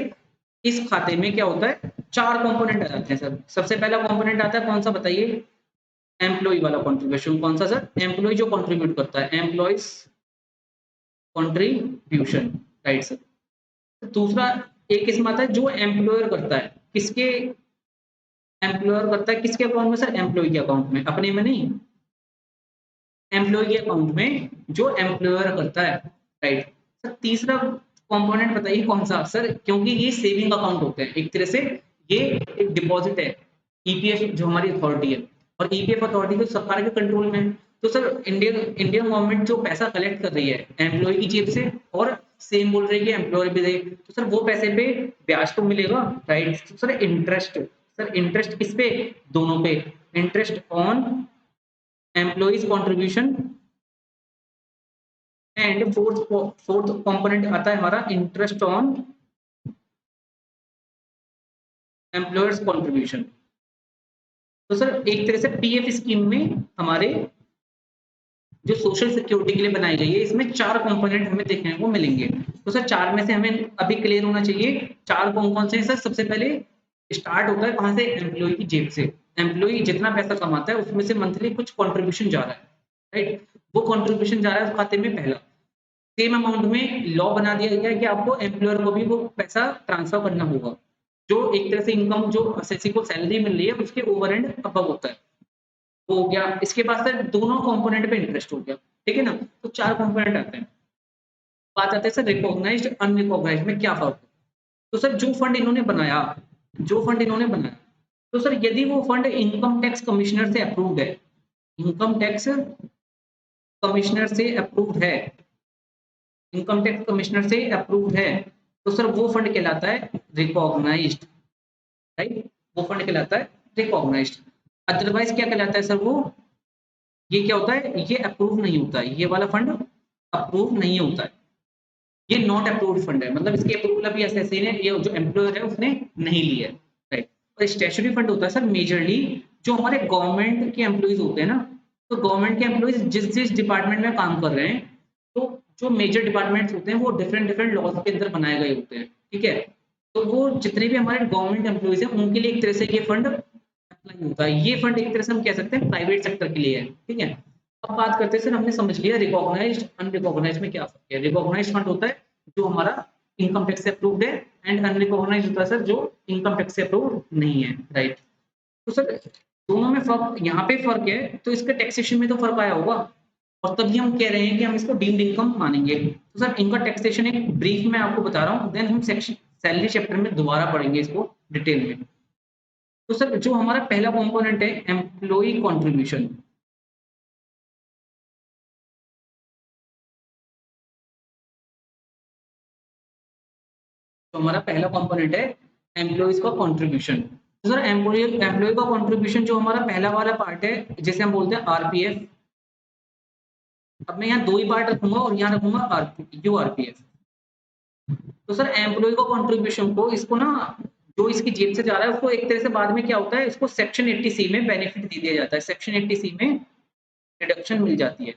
इस खाते में क्या होता है, 4 कंपोनेंट आ जाते हैं सर। सबसे पहला कंपोनेंट आता है कौन सा बताइए, एम्प्लॉय वाला कंट्रीब्यूशन, कौन सा सर, एम्प्लॉय जो कंट्रीब्यूट करता है, एम्प्लॉयज कंट्रीब्यूशन, राइट सर। दूसरा एक किस्म आता है जो एम्प्लॉयर करता है, किसके, एम्प्लॉयर करता है किसके अकाउंट में सर, एम्प्लॉय के अकाउंट में, अपने में नहीं, एम्प्लॉय के अकाउंट में जो एम्प्लॉयर करता है, राइट सर। तीसरा कंपोनेंट बताइए कौन सा सर, क्योंकि ये सेविंग अकाउंट होते हैं एक तरह से, ये एक डिपॉजिट है, ईपीएफ जो हमारी अथॉरिटी है, और ईपीएफ अथॉरिटी तो सरकार के कंट्रोल में है, तो सर इंडियन इंडियन गवर्नमेंट जो पैसा कलेक्ट कर रही है एम्प्लॉय की जेब से और सेम बोल रही है कि एम्प्लॉयर भी दे, तो सर वो पैसे पे ब्याज तो मिलेगा, राइट? तो सर इंटरेस्ट किस पे? दोनों पे। Interest on employees contribution and fourth component आता है हमारा इंटरेस्ट ऑन एम्प्लॉयर्स कॉन्ट्रीब्यूशन। तो सर एक तरह से पीएफ स्कीम में हमारे जो सोशल सिक्योरिटी के लिए बनाई गई है, इसमें 4 कंपोनेंट हमें देखने को मिलेंगे। तो सर 4 में से हमें अभी क्लियर होना चाहिए 4 कौन-कौन से हैं सर? सबसे पहले स्टार्ट होता है कहाँ से? एम्प्लॉयी की जेब से। एम्प्लॉयी जितना पैसा कमाता है उसमें से मंथली कुछ कंट्रीब्यूशन जा रहा है, राइट? वो कंट्रीब्यूशन जा रहा है उस खाते में पहला। सेम अमाउंट में लॉ बना दिया गया है कि आपको एम्प्लॉयर को भी वो पैसा ट्रांसफर करना होगा। जो एक तरह से इनकम जो एसएससी को सैलरी मिल रही है उसके ओवर एंड अबव होता है। वो हो गया, इसके बाद सर दोनों कंपोनेंट पे इंटरेस्ट हो गया, ठीक है ना? तो 4 कंपोनेंट आते हैं। बात आते हैं सर रिकॉग्नाइज्ड अनरिकॉग्नाइज्ड में क्या फ़र्क है? तो सर जो फंड इन्होंने बनाया, तो सर यदि वो फंड इनकम टैक्स कमिश्नर से अप्रूव्ड है, इनकम टैक्स कमिश्नर से अप्रूव्ड है, इनकम टैक्स कमिश्नर से अप्रूव्ड है, तो सर वो फंड कहलाता है रिकॉग्नाइज्ड, राइट? वो फंड कहलाता है रिकॉग्नाइज्ड। अदरवाइज़ क्या कहलाता है सर वो? ये क्या होता है? ये अप्रूव नहीं होता है, ये वाला फंड अप्रूव नहीं होता है। ये नॉट अप्रूव्ड फंड है, मतलब इसकी अप्रूवल अभी एसएससी ने, ये जो एम्प्लॉयर है उसने नहीं ली है, राइट? और स्टैट्यूटरी फंड होता है सर मेजरली जो हमारे गवर्नमेंट के एम्प्लॉइज होते हैं ना, तो गवर्नमेंट के एम्प्लॉइज जिस जिस डिपार्टमेंट में काम कर रहे हैं, तो जो मेजर डिपार्टमेंट्स होते हैं वो डिफरेंट डिफरेंट लॉज के अंदर बनाए गए होते हैं, ठीक है? तो वो जितने भी हमारे गवर्नमेंट एम्प्लॉइज हैं उनके लिए एक तरह से ये फंड अप्लाई होता है। ये फंड एक तरह से हम कह सकते हैं प्राइवेट सेक्टर के लिए है, ठीक है? अब बात करते हैं सर, हमने समझ लिया रिकॉग्नाइज्ड अनरिकॉग्नाइज्ड में क्या फर्क है। रिकॉग्नाइज्ड फंड होता है जो हमारा इनकम टैक्स से अप्रूव्ड है, एंड अनरिकॉग्नाइज्ड होता है सर जो इनकम टैक्स से अप्रूव्ड नहीं है, राइट? तो सर दोनों में फर्क, यहाँ पे फर्क है तो इसके टैक्सेशन में तो फर्क आया होगा, और तभी हम कह रहे हैं कि हम इसको डीम्ड इनकम मानेंगे। तो सर इनका टैक्सेशन एक ब्रीफ में आपको बता रहा हूँ, देन हम सेक्शन सैलरी चैप्टर में दोबारा पढ़ेंगे इसको डिटेल में। तो सर जो हमारा पहला कंपोनेंट है एम्प्लॉई कंट्रीब्यूशन, तो हमारा पहला कंपोनेंट है एम्प्लॉइज का कंट्रीब्यूशन। तो सर एम्प्लॉय एम्प्लॉय का कंट्रीब्यूशन जो हमारा पहला वाला पार्ट है जिसे हम बोलते हैं आरपीएफ। अब मैं यहाँ 2 ही पार्ट रखूंगा और यहाँ रखूंगा यूआरपीएफ। तो सर एम्प्लॉय का कंट्रीब्यूशन को इसको ना, जो इसकी जेब से जा रहा है उसको एक तरह से बाद में क्या होता है, इसको सेक्शन 80 सी में बेनिफिट दे दिया जाता है, सेक्शन 80 सी में डिडक्शन मिल जाती है।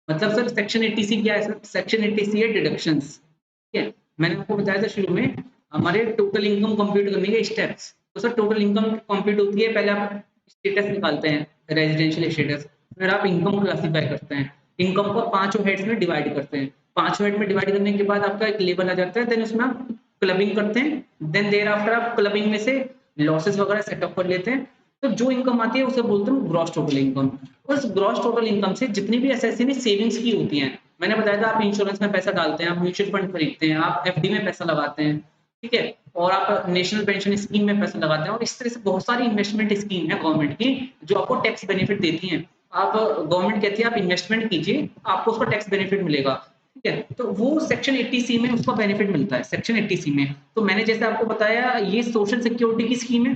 मतलब सर सेक्शन 80 सी क्या है सर? सेक्शन 80 सी है डिडक्शंस, ठीक है? मैंने आपको बताया था शुरू में हमारे टोटल इनकम कंप्यूट करने के स्टेप्स। तो सर टोटल इनकम कंप्यूट होती है, पहले आप स्टेटस निकालते हैं, रेजिडेंशियल स्टेटस, फिर आप इनकम क्लासिफाई करते हैं, इनकम को 5 हेड्स में डिवाइड करते हैं, 5 हेड में डिवाइड करने के बाद आपका एक लेवल आ जाता है, देन उसमें आप क्लबिंग करते हैं, देन देयर आफ्टर आप क्लबिंग में से लॉसेस वगैरह सेटअप कर लेते हैं। तो जो इनकम आती है उसे बोलते हैं ग्रॉस टोटल इनकम। उस ग्रॉस टोटल इनकम से जितनी भी एसएससी ने सेविंग्स की होती हैं, मैंने बताया था आप इंश्योरेंस में पैसा डालते हैं, आप म्यूचुअल फंड खरीदते हैं, आप एफडी में पैसा लगाते हैं, ठीक है? और आप नेशनल पेंशन स्कीम में पैसा लगाते हैं, और इस तरह से बहुत सारी इन्वेस्टमेंट स्कीम है गवर्नमेंट की जो आपको टैक्स बेनिफिट देती हैं। आप गवर्नमेंट कहती है आप इन्वेस्टमेंट कीजिए, आपको उसका टैक्स बेनिफिट मिलेगा, ठीक है? तो वो सेक्शन 80 सी में उसका बेनिफिट मिलता है, सेक्शन 80 सी में। तो मैंने जैसे आपको बताया ये सोशल सिक्योरिटी की स्कीम है,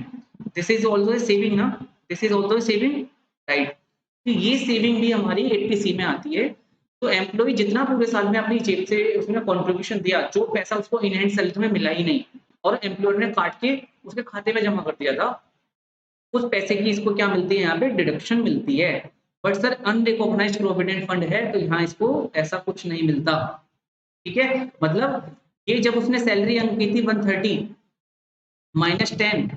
दिस इज ऑल्सो सेविंग ना, this is also saving, right? तो ये सेविंग भी हमारी 80 सी में आती है। तो एम्प्लॉय जितना पूरे साल में अपनी जेब से उसने कंट्रीब्यूशन दिया, जो पैसा उसको इन हैंड सैलरी में मिला ही नहीं और एम्प्लॉयर ने काट के उसके खाते में जमा कर दिया था, उस पैसे की इसको क्या मिलती है? यहाँ पे डिडक्शन मिलती है। But sir unrecognised provident fund है तो यहाँ इसको ऐसा कुछ नहीं मिलता, ठीक है? मतलब ये जब उसने सैलरी अर्न की थी 130 -10,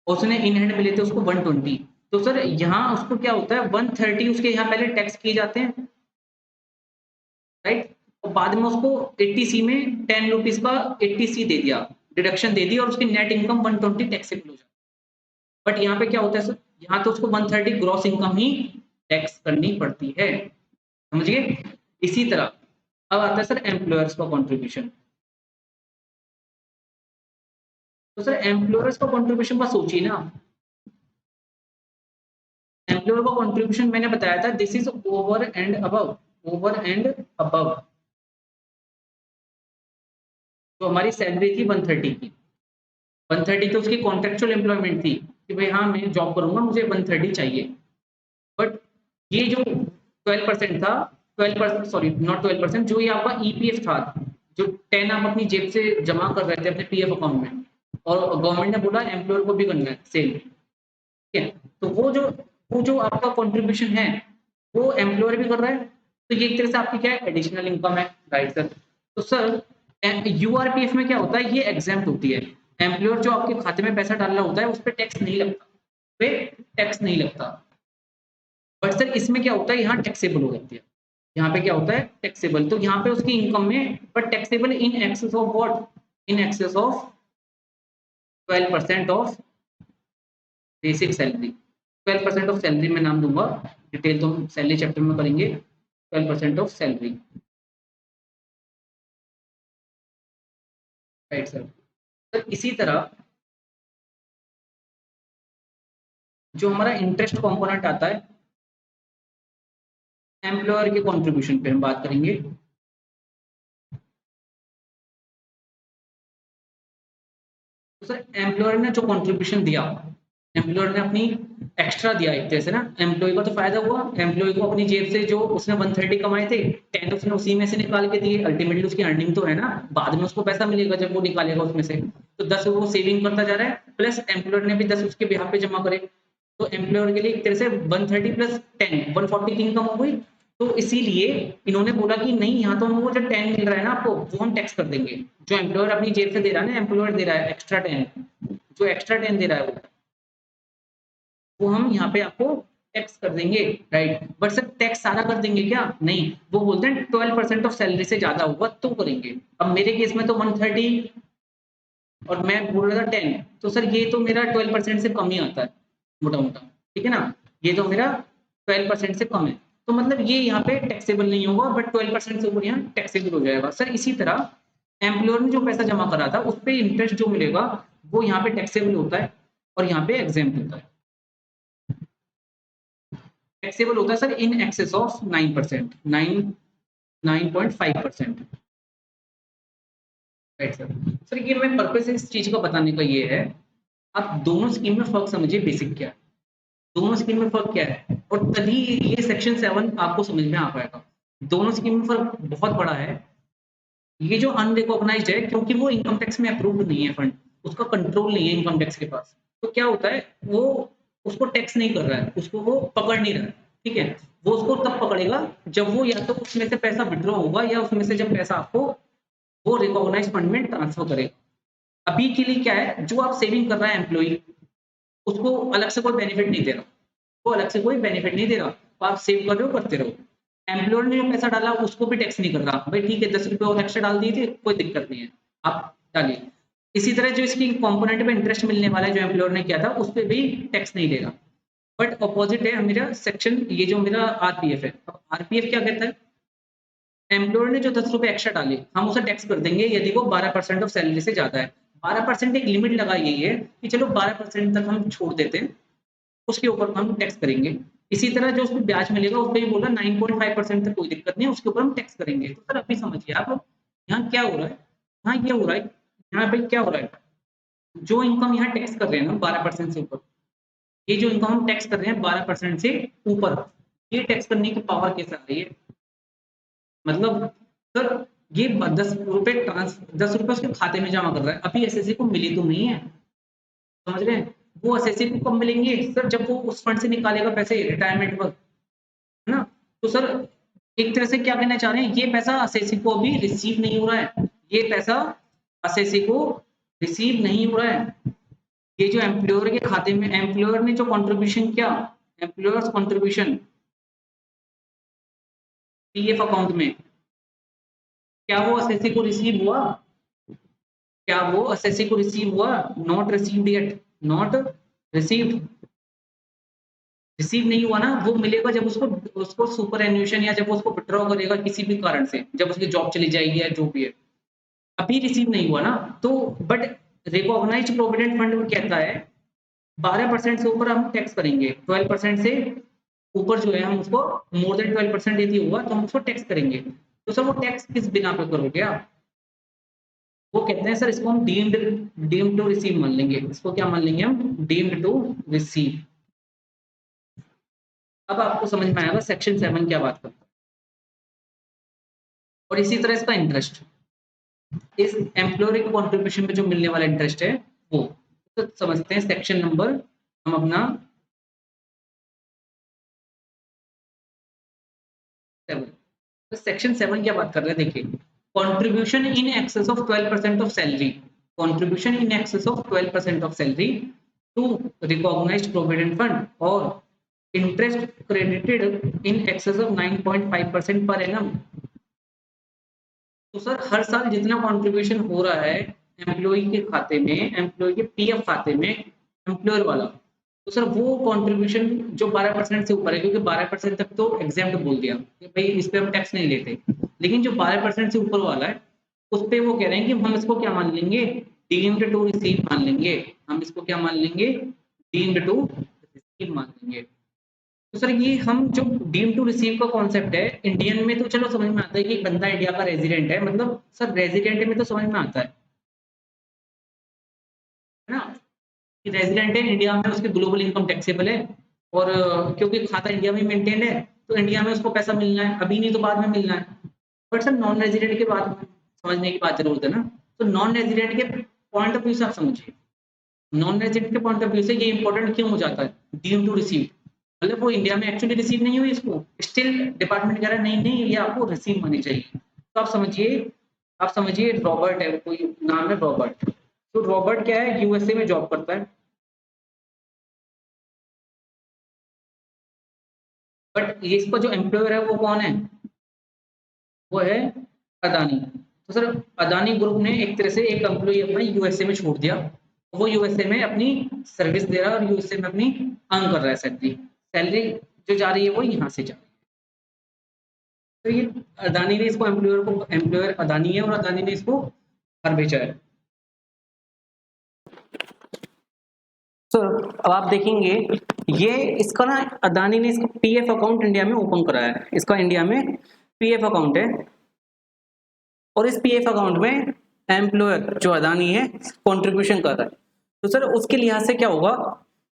उसने इन हैंड मिले थे उसको 120, तो सर यहाँ उसको क्या होता है 130 उसके यहाँ पहले टैक्स किए जाते हैं, राइट? और बाद में उसको 80 सी में 10 रुपीज का 80 सी दे दिया, डिडक्शन दे दी, और उसकी नेट इनकम 120 टैक्सेबल हो जाती है। बट यहाँ पे क्या होता है सर, यहाँ तो उसको 130 ग्रॉस इनकम ही टैक्स करनी पड़ती है, समझिए? इसी तरह अब आता है सर एम्प्लॉयर्स का कंट्रीब्यूशन। तो सर एम्प्लॉयर्स का कंट्रीब्यूशन बस सोचिए ना, एम्प्लॉयर का कंट्रीब्यूशन मैंने बताया था, this is over and above, over and above तो हमारी सैलरी थी 130 की। 130 तो उसकी कॉन्ट्रेक्चुअल एम्प्लॉयमेंट थी कि भाई हाँ मैं जॉब करूंगा, मुझे 130 चाहिए। बट ये जो 12% था, 12% सॉरी नॉट 12%, जो ये आपका ईपीएफ था, जो 10 आप अपनी जेब से जमा कर रहे थे अपने पीएफ अकाउंट में, और गवर्नमेंट ने बोला एम्प्लॉयर को भी करना है सेम, ठीक है। तो वो जो आपका कंट्रीब्यूशन है वो एम्प्लॉयर भी कर रहा है, तो ये एक तरह से आपकी क्या है, एडिशनल इनकम है, राइट सर। तो सर यूआरपीएफ में क्या होता है, ये एग्जाम्प्ट होती है। एम्प्लॉयर जो आपके खाते में पैसा डाल रहा होता है उस पर टैक्स नहीं लगता, पे टैक्स नहीं लगता। बट सर इसमें क्या होता है, यहाँ टैक्सेबल हो जाती है। यहाँ पे क्या होता है, टैक्सेबल, तो यहाँ पे उसकी इनकम में, but taxable in excess of what, in excess of 12% of basic salary. 12% of salary मैं नाम दूंगा, डिटेल तो हम सैलरी चैप्टर में करेंगे। 12% ऑफ सैलरी, राइट सर। तो इसी तरह जो हमारा इंटरेस्ट कंपोनेंट आता है, एम्प्लॉयर के कंट्रीब्यूशन पे हम बात करेंगे। तो सर एम्प्लॉयर ने जो कंट्रीब्यूशन दिया, एम्प्लॉयर ने अपनी एक्स्ट्रा दिया एक तरह से ना, एम्प्लॉय का तो फायदा हुआ, एम्प्लॉय को अपनी जेब से जो उसने 130 कमाए थे 10 उसने उसी में से निकाल के दिए, अल्टीमेटली उसकी अर्निंग तो है ना, बाद में उसको पैसा मिलेगा जब वो निकालेगा उसमें से, तो 10 वो सेविंग करता जा रहा है, प्लस एम्प्लॉयर ने भी 10 उसके बिहाफ पे जमा करे, तो एम्प्लॉयर के लिए एक तरह से 130 प्लस 10 140 की इनकम हो गई। तो इसीलिए इन्होंने बोला कि नहीं, यहाँ तो हमको जो 10 मिल रहा है ना आपको, वो हम टैक्स कर देंगे। जो एम्प्लॉयर अपनी जेब से दे रहा है ना, एम्प्लॉयर दे रहा है एक्स्ट्रा 10, जो एक्स्ट्रा 10 दे रहा है वो हम यहाँ पे आपको टैक्स कर देंगे, राइट। बट सर टैक्स सारा कर देंगे क्या, नहीं, वो बोलते हैं 12% ऑफ सैलरी से ज्यादा हुआ तो करेंगे। अब मेरे केस में तो 130 और मैं बोल रहा था 10, तो सर ये तो मेरा 12% से कम ही आता है मोटा मोटा, ठीक है ना, ये तो मेरा 12% से कम है, तो मतलब ये यहाँ पे टैक्सेबल नहीं होगा, बट 12% से ऊपर यहाँ टैक्सेबल हो जाएगा। सर इसी तरह एम्प्लॉयर ने जो पैसा जमा करा था उस पर इंटरेस्ट जो मिलेगा वो यहाँ पे टैक्सेबल होता है और यहाँ पे एग्जेम्प्ट होता है। टैक्सेबल होता है sir in excess of 9%, 9.5%, right sir. Sir ये मैं पर्पस इस चीज का बताने का ये है, आप दोनों स्कीम में फर्क समझिए, बेसिक क्या है, दोनों स्कीम में फर्क क्या है, और तभी ये सेक्शन 7 आपको समझ में आ पाएगा। दोनों स्कीम में फर्क बहुत बड़ा है। ये जो अनरिकॉग्नाइज्ड है, क्योंकि वो इनकम टैक्स में अप्रूव्ड नहीं है फंड, उसका कंट्रोल नहीं है इनकम टैक्स के पास, तो क्या होता है, वो उसको टैक्स नहीं कर रहा है, उसको वो पकड़ नहीं रहा है, ठीक है। वो उसको तब पकड़ेगा जब वो या तो उसमें से पैसा विड्रॉ होगा, या उसमें से जब पैसा आपको वो रिकॉग्नाइज फंड में ट्रांसफर करेगा। अभी के लिए क्या है, जो आप सेविंग कर रहा है एम्प्लॉई, उसको अलग से कोई बेनिफिट नहीं दे रहा, वो अलग से कोई बेनिफिट नहीं दे रहा, तो आप सेव कर रहे हो, करते रहो। एम्प्लॉयर ने जो पैसा डाला उसको भी टैक्स नहीं कर रहा, भाई ठीक है 10 रुपए और एक्स्ट्रा डाल दिए थे, कोई दिक्कत नहीं है, आप डालिए। इसी तरह जो इसकी कंपोनेंट में इंटरेस्ट मिलने वाला है जो एम्प्लॉयर ने किया था उस पर भी टैक्स नहीं देगा। बट अपोजिट है मेरा सेक्शन, ये जो मेरा आरपीएफ है, अब आरपीएफ क्या कहता है, एम्प्लॉयर ने जो 10 रुपए एक्स्ट्रा डाले हम उसे टैक्स कर देंगे यदि वो 12% ऑफ सैलरी से ज्यादा है। 12% एक लिमिट लगाई गई है कि चलो 12% तक हम छोड़ देते हैं, उसके ऊपर हम टैक्स करेंगे। इसी तरह जो उसको ब्याज मिलेगा उस पर भी बोला 9.5% तक कोई दिक्कत नहीं है, उसके ऊपर हम टैक्स करेंगे। तो सर अभी समझिए आप, यहाँ क्या हो रहा है, यहाँ ये हो रहा है, यहाँ पे क्या हो रहा है, जो इनकम यहाँ टैक्स कर रहे हैं ना 12% से ऊपर, ये जो इनकम हम टैक्स कर रहे हैं 12% से ऊपर, ये टैक्स करने की पावर कैसे आ रही है, मतलब सर ये 10 रुपए उसके खाते में जमा कर रहा है, अभी एसएससी को मिली तो नहीं है, समझ रहे हैं। वो एसएससी को कब मिलेंगे सर, जब वो उस फंड से निकालेगा पैसे रिटायरमेंट पर, है ना। तो सर एक तरह से क्या कहना चाह रहे हैं, ये पैसा एसएससी को अभी रिसीव नहीं हो रहा है, ये पैसा एसएससी को रिसीव नहीं हो रहा है। ये जो एम्प्लॉयर के खाते में एम्प्लॉयर ने जो कंट्रीब्यूशन किया, एम्प्लॉयर्स कंट्रीब्यूशन पीएफ अकाउंट में, क्या वो एसएससी को रिसीव हुआ, क्या वो एसएससी को रिसीव हुआ, not received yet, not received, receive नहीं हुआ ना, वो मिलेगा जब उसको उसको सुपर एन्यूएशन या जब वो उसको विथड्रॉ करेगा किसी भी कारण से, जब उसकी जॉब चली जाएगी या जो भी है, अभी रिसीव नहीं हुआ ना। तो बट रिकॉग्नाइज्ड प्रोविडेंट फंड कहता है 12% से ऊपर हम टैक्स करेंगे, 12% से ऊपर जो है हम उसको मोर देन 12% यदि हुआ तो हम उसको टैक्स करेंगे। तो सर वो टैक्स किस बिना पे करोगे आप? वो कहते हैं सर इसको हम डीम्ड टू रिसीव मान लेंगे। इसको क्या मान लेंगे हम? Deemed to receive. अब आपको समझ में आएगा सेक्शन 7 क्या बात करता है। और इसी तरह इसका इंटरेस्ट, इस एम्प्लॉयर के कंट्रीब्यूशन पे जो मिलने वाला इंटरेस्ट है वो तो समझते हैं सेक्शन नंबर हम अपना 7। तो सेक्शन 7 क्या बात कर रहे हैं देखिए, contribution in excess of 12% of salary, contribution in excess of 12% of salary to recognised provident fund और interest credited in excess of 9.5% per annum. तो सर हर साल जितना कंट्रीब्यूशन हो रहा है एम्प्लॉय के खाते में, एम्प्लॉय के पीएफ खाते में, एम्प्लॉयर वाला, तो सर वो कंट्रीब्यूशन जो 12% से ऊपर है, क्योंकि 12% तक तो एग्जेम्प्ट बोल दिया कि भाई इस पे हम टैक्स नहीं लेते, लेकिन जो 12% से ऊपर वाला है उस पे वो कह रहे हैं कि हम इसको क्या मान लेंगे? डीम्ड टू रिसीव मान लेंगे। हम इसको क्या मान लेंगे? डीम्ड टू रिसीव मान लेंगे। तो सर ये हम जो डीम टू रिसीव का कॉन्सेप्ट है इंडियन में तो चलो समझ में आता है कि एक बंदा इंडिया का रेजिडेंट है, मतलब सर रेजिडेंट में तो समझ में आता है ना, कि रेजिडेंट है इंडिया में, उसके ग्लोबल इनकम टैक्सेबल है और क्योंकि खाता इंडिया में मेंटेन है तो इंडिया में उसको पैसा मिलना है, अभी नहीं तो बाद में मिलना है। बट सर नॉन रेजिडेंट के बाद समझने की बात जरूरत है ना। तो नॉन रेजिडेंट के पॉइंट ऑफ व्यू से आप समझिए, नॉन रेजिडेंट के पॉइंट ऑफ व्यू से ये इंपॉर्टेंट क्यों हो जाता है डीम टू रिसीव? मतलब वो इंडिया में एक्चुअली रिसीव नहीं हुई, इसको स्टिल डिपार्टमेंट कह रहा है नहीं नहीं ये आपको रिसीव होनी चाहिए। तो आप समझिए रॉबर्ट है, कोई नाम है रॉबर्ट। तो रॉबर्ट क्या है, यूएसए में जॉब करता है, बट ये इसका जो एम्प्लॉयर है वो कौन है? वो है अदानी। तो सर अदानी ग्रुप ने एक तरह से एक एम्प्लॉय अपना यूएसए में छोड़ दिया, वो यूएसए में अपनी सर्विस दे रहा है और यूएसए में अपनी अर्न कर रहा है सैलरी, सैलरी जो जा रही है वो यहाँ से जा रही है। तो ये अदानी ने इसको एम्प्लॉयर अदानी है और अदानी ने इसको बाहर बेचा है। तो अब आप देखेंगे ये इसका ना अदानी ने इसका पीएफ अकाउंट इंडिया में ओपन कराया है, इसका इंडिया में पीएफ अकाउंट है और इस पीएफ अकाउंट में एम्प्लॉयर जो अदानी है कंट्रीब्यूशन कर रहा है। तो सर उसके लिहाज से क्या होगा,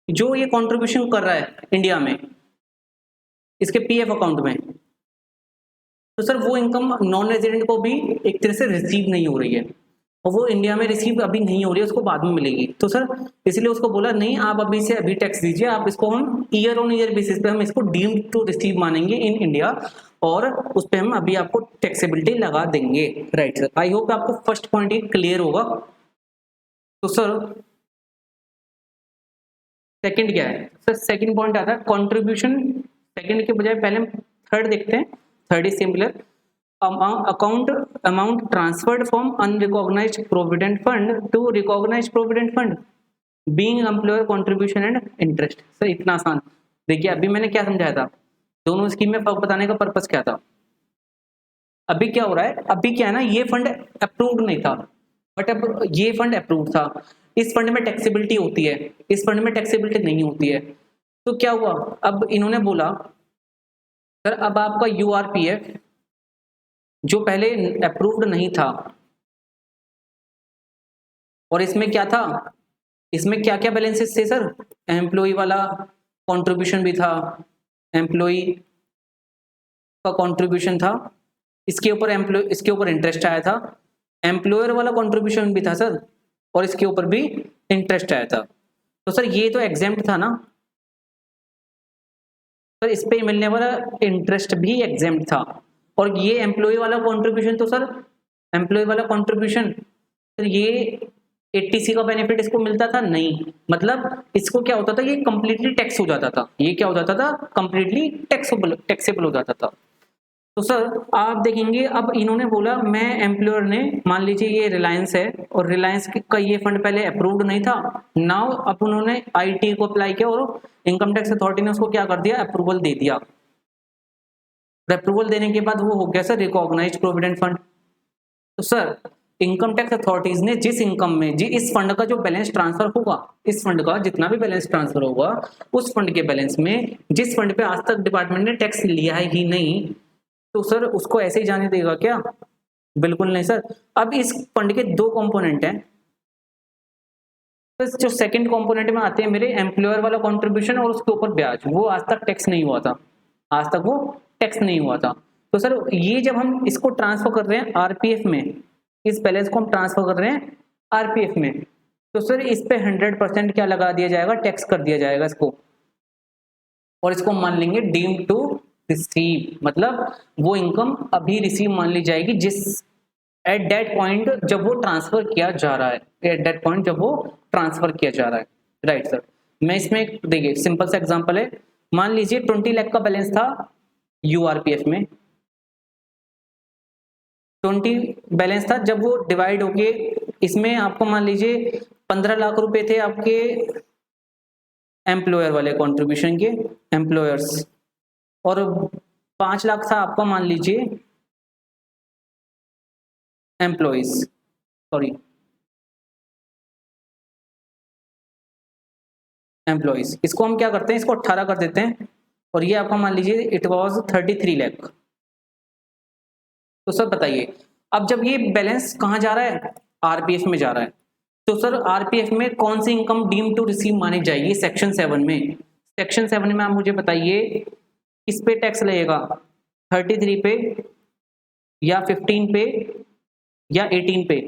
जो ये कंट्रीब्यूशन कर रहा है इंडिया में इसके पीएफ अकाउंट में, तो सर वो इनकम नॉन रेजिडेंट को भी एक तरह से रिसीव नहीं हो रही है और वो इंडिया में रिसीव अभी नहीं हो रही है, उसको बाद में मिलेगी। तो सर इसलिए उसको बोला नहीं आप अभी से अभी टैक्स दीजिए, आप इसको हम ईयर ऑन ईयर बेसिस पे हम इसको डीम्ड टू रिसीव मानेंगे इन इंडिया और उस पर हम अभी आपको टैक्सेबिलिटी लगा देंगे। राइट सर, आई होप आपको फर्स्ट पॉइंट ये क्लियर होगा। तो सर सेकंड क्या है? सर सेकंड पॉइंट आता है कंट्रीब्यूशन, सेकंड के बजाय पहले हम थर्ड देखते हैं। Third is similar amount transferred from unrecognized provident fund to recognized provident fund being employer contribution and interest। Sir इतना आसान। देखिए अभी मैंने क्या समझाया था, दोनों स्कीम में फर्क बताने का पर्पस क्या था। अभी क्या हो रहा है, अभी क्या है ना, ये फंड अप्रूव्ड नहीं था बट अब ये फंड अप्रूव्ड था, इस फंड में टैक्सेबिलिटी होती है, इस फंड में टैक्सेबिलिटी नहीं होती है। तो क्या हुआ, अब इन्होंने बोला सर अब आपका यूआरपीएफ जो पहले अप्रूव्ड नहीं था और इसमें क्या था, इसमें क्या क्या बैलेंसेस थे सर, एम्प्लॉय वाला कंट्रीब्यूशन भी था, एम्प्लॉय का कंट्रीब्यूशन था, इसके ऊपर इंटरेस्ट आया था, एम्प्लॉयर वाला कंट्रीब्यूशन भी था सर और इसके ऊपर भी इंटरेस्ट आया था। तो सर ये तो एग्जेम्प्ट था ना सर, इस पे मिलने वाला इंटरेस्ट भी एग्जेम्प्ट था और ये एम्प्लॉय वाला कंट्रीब्यूशन तो सर एम्प्लॉय वाला कंट्रीब्यूशन सर ये 80C का बेनिफिट इसको मिलता था नहीं, मतलब इसको क्या होता था, ये कंप्लीटली टैक्स हो जाता था, ये क्या हो जाता था कंप्लीटली टैक्सेबल हो जाता था। तो सर आप देखेंगे अब इन्होंने बोला मैं एम्प्लॉयर ने, मान लीजिए ये रिलायंस है और रिलायंस का ये फंड पहले अप्रूव्ड नहीं था, नाउ अब उन्होंने आईटी को अप्लाई किया और इनकम टैक्स अथॉरिटी ने उसको क्या कर दिया, अप्रूवल दे दिया। अप्रूवल देने के बाद वो हो गया सर रिकॉग्नाइज्ड प्रोविडेंट फंड। तो सर इनकम टैक्स अथॉरिटीज ने जिस इनकम में जी इस फंड का जो बैलेंस ट्रांसफर होगा, इस फंड का जितना भी बैलेंस ट्रांसफर होगा, उस फंड के बैलेंस में जिस फंड पे आज तक डिपार्टमेंट ने टैक्स लिया है ही नहीं, तो सर उसको ऐसे ही जाने देगा क्या? बिल्कुल नहीं सर। अब इस फंड के दो कंपोनेंट हैं। तो जो सेकंड कंपोनेंट में आते हैं मेरे एम्प्लॉयर वाला कंट्रीब्यूशन और उसके ऊपर ब्याज, वो आज तक टैक्स नहीं हुआ था, आज तक वो टैक्स नहीं हुआ था। तो सर ये जब हम इसको ट्रांसफर कर रहे हैं आरपीएफ में, इस बैलेंस को हम ट्रांसफर कर रहे हैं आरपीएफ में, तो सर इस पे 100% क्या लगा दिया जाएगा? टैक्स कर दिया जाएगा इसको, और इसको मान लेंगे डीम्ड टू रिसीव, मतलब वो इनकम अभी रिसीव मान ली जाएगी जिस एट दैट पॉइंट जब वो ट्रांसफर किया जा रहा है, एट दैट पॉइंट जब वो ट्रांसफर किया जा रहा है। Right sir. मैं इसमें देखिए सिंपल सा एग्जांपल है, मान लीजिए 20 लाख का बैलेंस था यूआरपीएफ में, 20 बैलेंस था, जब वो डिवाइड होके इसमें आपको मान लीजिए 15 लाख रुपए थे आपके एम्प्लॉयर वाले कंट्रीब्यूशन के, एम्प्लॉयर्स, और 5 लाख था आपका मान लीजिए एम्प्लॉइज, सॉरी एम्प्लॉइज। इसको हम क्या करते हैं, इसको 18 कर देते हैं, और ये आपका मान लीजिए इट वाज 33 लाख। तो सर बताइए, अब जब ये बैलेंस कहाँ जा रहा है? आरपीएफ में जा रहा है। तो सर आरपीएफ में कौन सी इनकम डीम टू रिसीव मानी जाएगी? सेक्शन 7 में। सेक्शन 7 में आप मुझे बताइए किस पे टैक्स लगेगा? 33 पे या 15 पे या 18 पे?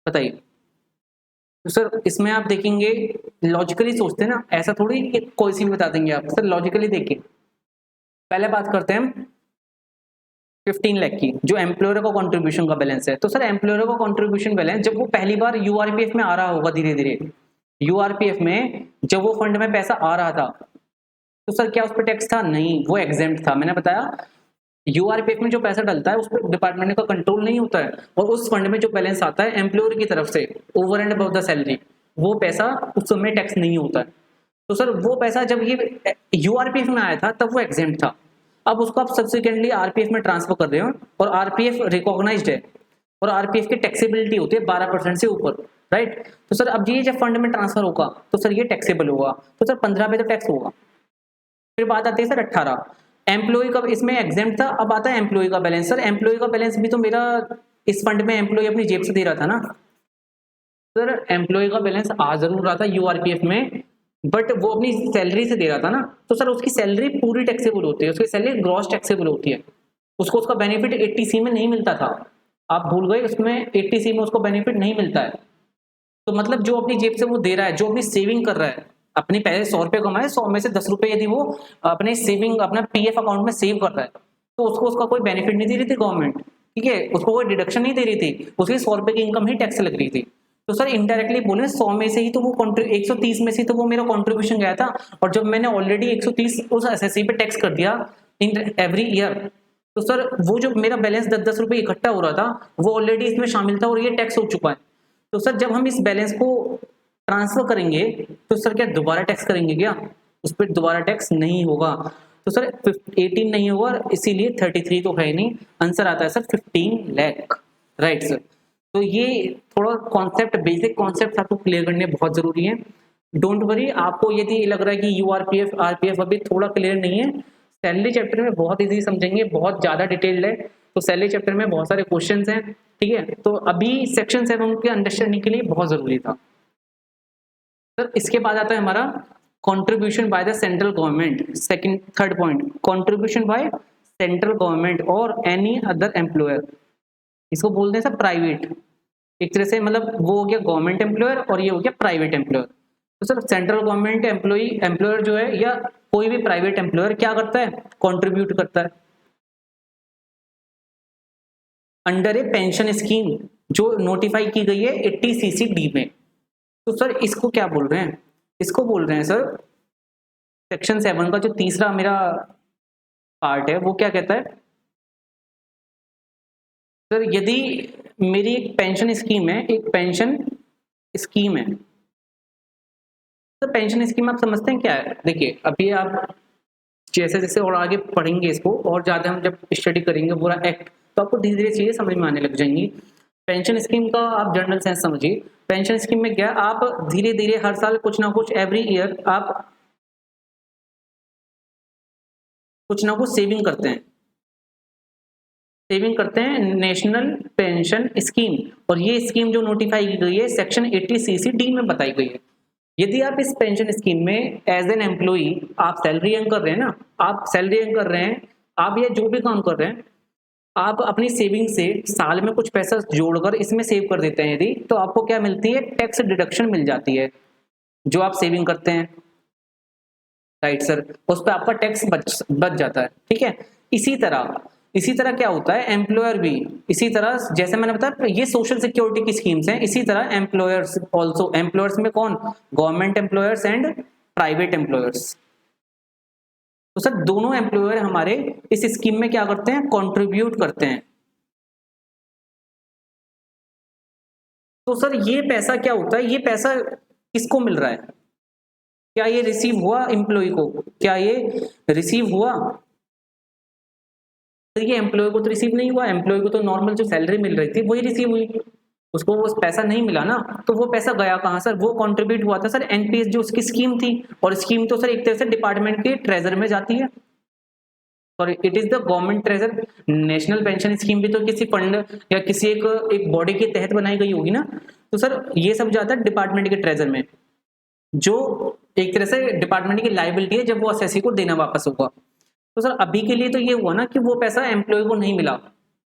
बताइए। तो सर इसमें आप देखेंगे, लॉजिकली सोचते हैं ना, ऐसा थोड़ी कि कोई सी भी बता देंगे आप। सर लॉजिकली देखिए, पहले बात करते हैं 15 लाख की, जो एम्प्लॉयर का कंट्रीब्यूशन का बैलेंस है। तो सर एम्प्लॉयर का कंट्रीब्यूशन बैलेंस जब वो पहली बार यूआरपीएफ में आ रहा होगा, धीरे धीरे यूआरपीएफ में जब वो फंड में पैसा आ रहा था, तो सर क्या उस पर टैक्स था? नहीं, वो एग्जेम्प्ट था। मैंने बताया यूआरपीएफ में जो पैसा डलता है उस पर डिपार्टमेंट का कंट्रोल नहीं होता है, और उस फंड में जो बैलेंस आता है एम्प्लॉयर की तरफ से over and above the salary, वो पैसा उस समय टैक्स नहीं होता है। तो सर वो पैसा जब ये यूआरपीएफ में आया था तब वो एग्जेम्प्ट था। अब उसको आप सब्सिक्वेंटली आरपीएफ में ट्रांसफर कर रहे हो, और आरपीएफ रिकॉग्नाइज्ड है, और आरपीएफ की टैक्सेबिलिटी होती है 12% से ऊपर। राइट। तो सर अब ये जब फंड में ट्रांसफर होगा तो सर ये टैक्सेबल होगा, तो सर 15 पे तो टैक्स होगा। फिर बात आती है सर 18, एम्प्लॉय का, इसमें एग्जेम्प्ट था, अब आता है एम्प्लॉय का बैलेंस। सर एम्प्लॉय का बैलेंस भी तो मेरा इस फंड में एम्प्लॉय अपनी जेब से दे रहा था ना। सर एम्प्लॉय का बैलेंस आ जरूर रहा था यूआरपीएफ में, बट वो अपनी सैलरी से दे रहा था ना, तो सर उसकी सैलरी पूरी टैक्सेबल होती है, उसकी सैलरी ग्रॉस टैक्सेबल होती है, उसको उसका बेनिफिट 80C में नहीं मिलता था। आप भूल गए, उसमें 80C में उसको बेनिफिट नहीं मिलता है। तो मतलब जो अपनी जेब से वो दे रहा है, जो अपनी सेविंग कर रहा है, अपनी पहले 100 रुपये कमाए, 100 में से 10 रुपये यदि वो अपने सेविंग अपना पीएफ अकाउंट में सेव कर रहा है, तो उसको उसका कोई बेनिफिट नहीं दे रही थी गवर्नमेंट, ठीक है, उसको कोई डिडक्शन नहीं दे रही थी, उसकी 100 रुपये की इनकम ही टैक्स लग रही थी। तो सर इनडायरेक्टली बोले 100 में से ही तो वो 130 में से तो वो मेरा कंट्रीब्यूशन गया था, और जब मैंने ऑलरेडी 130 उस एसएससी पे टैक्स कर दिया इन एवरी ईयर, तो सर वो जो मेरा बैलेंस 10-10 रुपये इकट्ठा हो रहा था वो ऑलरेडी इसमें शामिल था, और ये टैक्स हो चुका है। तो सर जब हम इस बैलेंस को ट्रांसफर करेंगे तो सर क्या दोबारा टैक्स करेंगे क्या? उस पर दोबारा टैक्स नहीं होगा। तो सर 18 नहीं होगा, इसीलिए 33 तो है नहीं, आंसर आता है सर 15 लाख। Right sir. तो ये थोड़ा कॉन्सेप्ट, बेसिक कॉन्सेप्ट आपको क्लियर करने बहुत जरूरी है। डोंट वरी, आपको यदि लग रहा है कि यूआरपीएफ आरपीएफ अभी थोड़ा क्लियर नहीं है, सैलरी चैप्टर में बहुत इजी समझेंगे, बहुत ज्यादा डिटेल्ड है, तो सैलरी चैप्टर में बहुत सारे क्वेश्चंस हैं, ठीक है। तो अभी सेक्शन 7 के अंडरस्टैंडिंग के लिए बहुत जरूरी था सर। इसके बाद आता है हमारा contribution by the central government, second third point, contribution by central government और एनी अदर एम्प्लॉयर। इसको बोलते हैं सर प्राइवेट, एक तरह से मतलब वो हो गया गवर्नमेंट एम्प्लॉयर और ये हो गया प्राइवेट एम्प्लॉयर। तो सर सेंट्रल गवर्नमेंट एम्प्लॉयर जो है या कोई भी प्राइवेट एम्प्लॉयर क्या करता है? कंट्रीब्यूट करता है अंडर ए पेंशन स्कीम जो नोटिफाई की गई है 80CC-D में। तो सर इसको क्या बोल रहे हैं? इसको बोल रहे हैं सर सेक्शन 7 का जो तीसरा मेरा पार्ट है वो क्या कहता है? सर यदि मेरी एक पेंशन स्कीम है, एक पेंशन स्कीम है, तो पेंशन स्कीम आप समझते हैं क्या है? देखिए अभी आप जैसे जैसे और आगे पढ़ेंगे इसको, और ज्यादा हम जब स्टडी करेंगे पूरा एक्ट, तो आपको धीरे धीरे चीजें समझ में आने लग जाएंगी। पेंशन स्कीम का आप जनरल सेंस समझिए। पेंशन स्कीम में क्या, आप धीरे धीरे हर साल कुछ ना कुछ, एवरी ईयर आप कुछ ना कुछ सेविंग करते हैं, सेविंग करते हैं नेशनल पेंशन स्कीम। और ये स्कीम जो नोटिफाई की गई है सेक्शन 80 CC/D में बताई गई है। यदि आप इस पेंशन स्कीम में एज एन एम्प्लॉई आप सैलरी अर्न कर रहे हैं ना, आप सैलरी अर्न कर रहे हैं, आप ये जो भी काम कर रहे हैं, आप अपनी सेविंग से साल में कुछ पैसा जोड़कर इसमें सेव कर देते हैं यदि, तो आपको क्या मिलती है, टैक्स डिडक्शन मिल जाती है जो आप सेविंग करते हैं, राइट सर, उस पर आपका टैक्स बच जाता है, ठीक है। इसी तरह क्या होता है, एम्प्लॉयर भी इसी तरह, जैसे मैंने बताया ये सोशल सिक्योरिटी की स्कीम्स हैं, इसी तरह एम्प्लॉयर्स ऑल्सो, एम्प्लॉयर्स में कौन, government employers and private employers. तो सर दोनों एम्प्लॉयर हमारे इस स्कीम में क्या करते हैं, कंट्रीब्यूट करते हैं। तो सर ये पैसा क्या होता है, ये पैसा किसको मिल रहा है, क्या ये रिसीव हुआ एम्प्लॉय को, क्या ये रिसीव हुआ, तो ये एम्प्लॉय को तो रिसीव नहीं हुआ, एम्प्लॉय को तो नॉर्मल जो सैलरी मिल रही थी वही रिसीव हुई, उसको वो पैसा नहीं मिला ना, तो वो पैसा गया कहाँ सर, वो कंट्रीब्यूट हुआ था सर एनपीएस जो उसकी स्कीम थी, और स्कीम तो सर एक तरह से डिपार्टमेंट के ट्रेजर में जाती है, और it is the government treasure. National pension scheme भी तो किसी फंड या किसी एक बॉडी के तहत बनाई गई होगी ना, तो सर ये सब जाता है डिपार्टमेंट के ट्रेजर में, जो एक तरह से डिपार्टमेंट की लायबिलिटी है जब वो एसएससी को देना वापस होगा। तो सर अभी के लिए तो ये हुआ ना कि वो पैसा एम्प्लॉय को नहीं मिला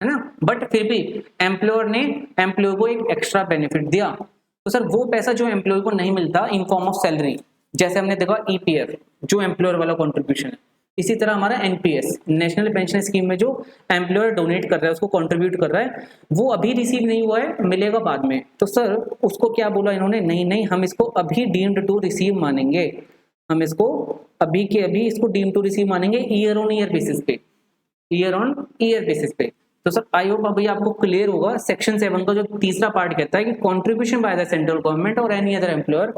है ना, बट फिर भी एम्प्लॉयर ने एम्प्लॉय को एक एक्स्ट्रा बेनिफिट दिया, तो सर वो पैसा जो एम्प्लॉय को नहीं मिलता इन फॉर्म ऑफ सैलरी, जैसे हमने देखा ईपीएफ जो एम्प्लॉयर वाला कॉन्ट्रीब्यूशन है, इसी तरह हमारा एनपीएस नेशनल पेंशन स्कीम में जो एम्प्लॉयर डोनेट कर रहा है, उसको कंट्रीब्यूट कर रहा है, वो अभी रिसीव नहीं हुआ है, मिलेगा बाद में, तो सर उसको क्या बोला इन्होंने, नहीं नहीं हम इसको अभी डीम्ड टू रिसीव मानेंगे, हम इसको अभी के अभी इसको डीम टू रिसीव मानेंगे ईयर ऑन ईयर बेसिस पे, ईयर ऑन ईयर बेसिस पे। तो सर आई होप अभी आपको क्लियर होगा, सेक्शन 7 का जो तीसरा पार्ट कहता है कि contribution by the central government और any other employer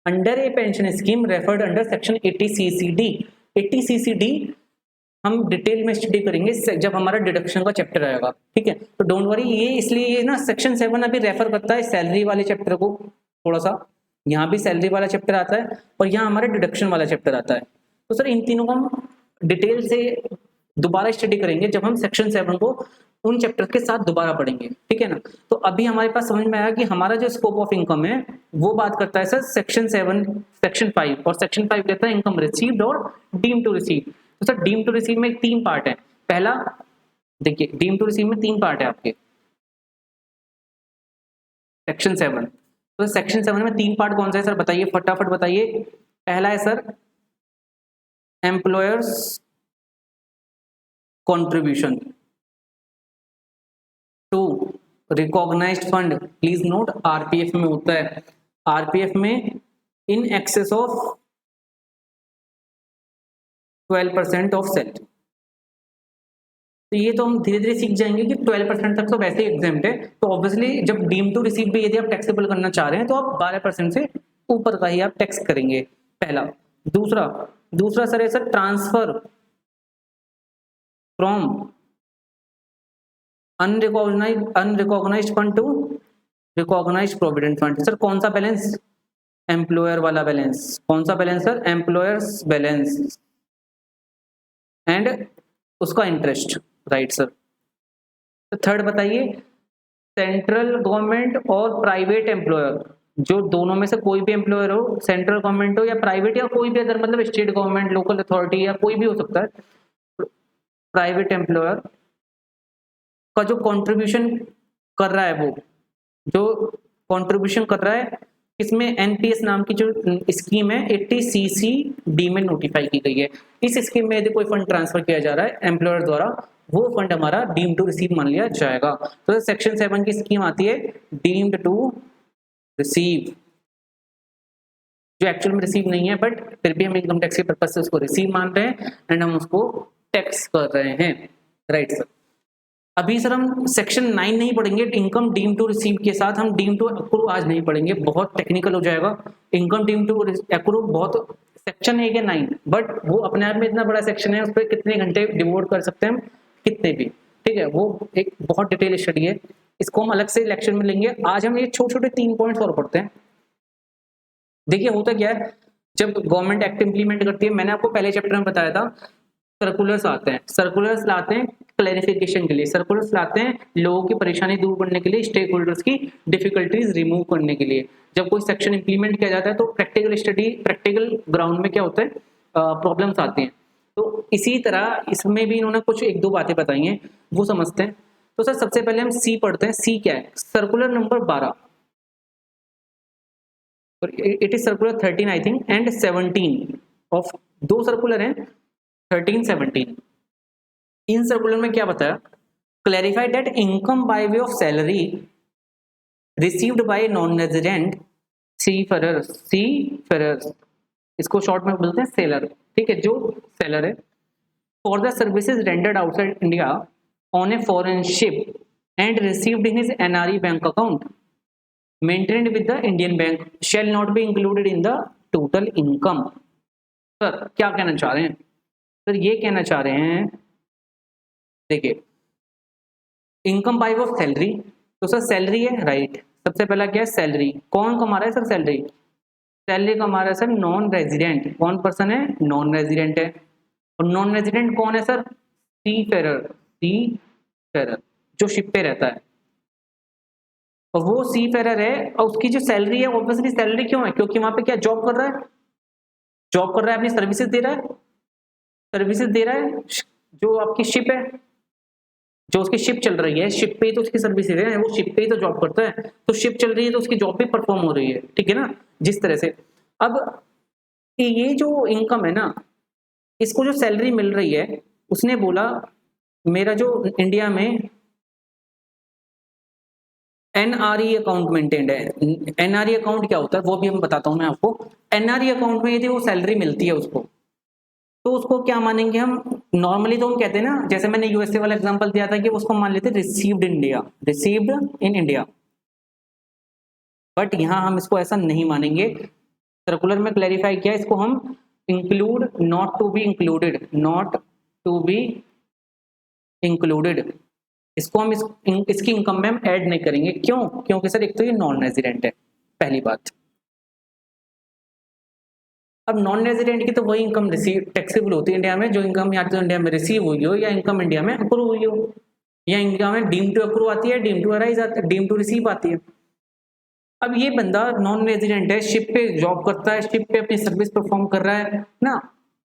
under a pension scheme referred under section 80 CC/D। 80 CC/D हम डिटेल में स्टडी करेंगे जब हमारा डिडक्शन का चैप्टर आएगा, ठीक है। तो डोंट वरी, ये इसलिए ये ना सेक्शन 7 अभी रेफर करता है सैलरी वाले चैप्टर को, थोड़ा सा यहाँ भी सैलरी वाला चैप्टर आता है और यहाँ हमारा डिडक्शन वाला चैप्टर आता है। तो सर इन तीनों को हम डिटेल से दोबारा स्टडी करेंगे जब हम सेक्शन 7 को उन चैप्टर के साथ दोबारा पढ़ेंगे, ठीक है ना। तो अभी हमारे पास समझ में आया कि हमारा जो स्कोप ऑफ इनकम है वो बात करता है सर सेक्शन 7 सेक्शन 5, और सेक्शन 5 कहता है इनकम रिसीव्ड और डीम टू रिसीव। तो सर डीम टू रिसीव में 3 पार्ट है, पहला देखिए डीम टू रिसीव में 3 पार्ट है आपके सेक्शन 7। तो सेक्शन 7 में 3 पार्ट कौन सा है सर, बताइए फटाफट बताइए। पहला है sir employers contribution, 2 recognised fund, please note RPF में होता है, आरपीएफ में in excess of 12% of salary. तो ये तो हम धीरे धीरे सीख जाएंगे कि 12% तक तो वैसे ही एग्जाम्प्ट है, तो ऑब्वियसली जब डीम टू रिसीव भी यदि आप टैक्सेबल करना चाह रहे हैं तो आप 12% से ऊपर का ही आप टैक्स करेंगे, पहला। दूसरा सर है sir transfer from unrecognised fund to recognised provident fund. Sir कौन सा बैलेंस, एम्प्लॉयर वाला बैलेंस, कौन सा balance sir, employers balance and उसका इंटरेस्ट, राइट सर। तो थर्ड बताइए सेंट्रल गवर्नमेंट और प्राइवेट एम्प्लॉयर, जो दोनों में से कोई भी एम्प्लॉयर हो, सेंट्रल गवर्नमेंट हो या प्राइवेट या कोई भी अदर, मतलब स्टेट गवर्नमेंट, लोकल अथॉरिटी या कोई भी हो सकता है, प्राइवेट एम्प्लॉयर का जो कंट्रीब्यूशन कर रहा है, वो जो कंट्रीब्यूशन कर रहा है इसमें एनपीएस नाम की जो स्कीम है 80 CC/D में नोटिफाई की गई है। इस स्कीम में यदि कोई फंड ट्रांसफर किया जा रहा है एम्प्लॉयर द्वारा, वो फंड हमारा डीम टू रिसीव मान लिया जाएगा। तो सेक्शन 7 की स्कीम आती है डीम्ड टू रिसीव, जो एक्चुअल में रिसीव नहीं है बट फिर भी हम इनकम टैक्स के पर्पज से उसको रिसीव मान रहे हैं एंड हम उसको टैक्स कर रहे हैं, राइट सर। अभी सर हम सेक्शन 9 नहीं पढ़ेंगे, इनकम डीम टू रिसीव के साथ हम डीम टू एक्रू आज नहीं पढ़ेंगे, बहुत टेक्निकल हो जाएगा। इनकम डीम टू एक्रू बहुत सेक्शन है क्या 9, बट वो अपने आप में इतना बड़ा सेक्शन है, उस पर कितने घंटे डिवोट कर सकते हैं हम, कितने भी, ठीक है, वो एक बहुत डिटेल स्टडी है। इसको हम अलग से लेक्चर में लेंगे। आज हम ये छोटे छोटे 3 पॉइंट्स और पढ़ते हैं। देखिए होता क्या है, जब गवर्नमेंट एक्ट इंप्लीमेंट करती है, मैंने आपको पहले चैप्टर में बताया था, सर्कुलर्स आते हैं, सर्कुलर्स लाते हैं क्लैरिफिकेशन के लिए, सर्कुलर्स लाते हैं लोगों की परेशानी दूर करने के लिए, स्टेक होल्डर्स की डिफिकल्टीज रिमूव करने के लिए। जब कोई सेक्शन इंप्लीमेंट किया जाता है तो प्रैक्टिकल स्टडी, प्रैक्टिकल ग्राउंड में क्या होता है, प्रॉब्लम्स आती हैं। तो इसी तरह इसमें भी इन्होंने कुछ 1-2 बातें बताई हैं, वो समझते हैं। तो सर सबसे पहले हम सी पढ़ते हैं। सी क्या है? Circular number 12, it is circular 13 I think and 17 of, 2 circular हैं 13, 17। इन सर्कुलर में क्या बताया? Clarify that income by way of salary received by non resident seafarers, इसको शॉर्ट में बोलते हैं सेलर, ठीक है, जो सेलर है, for the services rendered outside India on a foreign ship and received in his NRE bank account maintained with the Indian bank shell not B included in the total income. Sir क्या कहना चाह रहे हैं? Sir ये कहना चाह रहे हैं, देखिए इनकम बाय ऑफ सैलरी, तो सर सैलरी है, राइट। सबसे पहला क्या है? सैलरी। कौन कमा रहा है सर सैलरी? सैलरी कमा रहा है सर नॉन रेजिडेंट। कौन पर्सन है? नॉन रेजिडेंट है। और नॉन रेजिडेंट कौन है सर? सी फेरर, जो शिप पे रहता है, और वो सी फेरर है, और उसकी जो सैलरी है, ऑब्वियसली सैलरी क्यों है? क्योंकि वहां पे क्या जॉब कर रहा है, जॉब कर रहा है, अपनी सर्विसेज दे रहा है, सर्विसेज दे रहा है। जो आपकी शिप है, जो उसकी शिप चल रही है, शिप पे ही तो उसकी सर्विसेज है, वो शिप पे ही तो जॉब करता है, तो शिप चल रही है तो उसकी जॉब भी परफॉर्म हो रही है, ठीक है ना, जिस तरह से। अब ये जो इनकम है ना, इसको जो सैलरी मिल रही है, उसने बोला मेरा जो इंडिया में एनआरई अकाउंट मेंटेन्ड है। एनआरई अकाउंट क्या होता है वो भी हम बताता हूं मैं आपको। एनआरई अकाउंट में यदि वो सैलरी मिलती है उसको, तो उसको क्या मानेंगे हम? नॉर्मली तो हम कहते हैं ना, जैसे मैंने यूएसए वाला एग्जांपल दिया था, कि उसको मान लेते received India, received in India, but यहां हम इसको ऐसा नहीं मानेंगे। सर्कुलर में क्लैरिफाई किया, इसको हम include, not to be included, not to be included, इसको हम इसकी इनकम में हम ऐड नहीं करेंगे। क्यों? क्योंकि सर एक तो ये नॉन रेजिडेंट है, पहली बात। अब नॉन रेजिडेंट की तो वही इनकम रिसीव टैक्सेबल होती है इंडिया में, जो इनकम यहाँ तो इंडिया में रिसीव हुई हो, या इनकम इंडिया में अक्रू हुई हो, या इंडिया में डीम टू अक्रू आती है, डीम टू अराइज आती है, डीम टू रिसीव आती है। अब ये बंदा नॉन रेजिडेंट है, शिप पे जॉब करता है, शिप पे अपनी सर्विस परफॉर्म कर रहा है ना।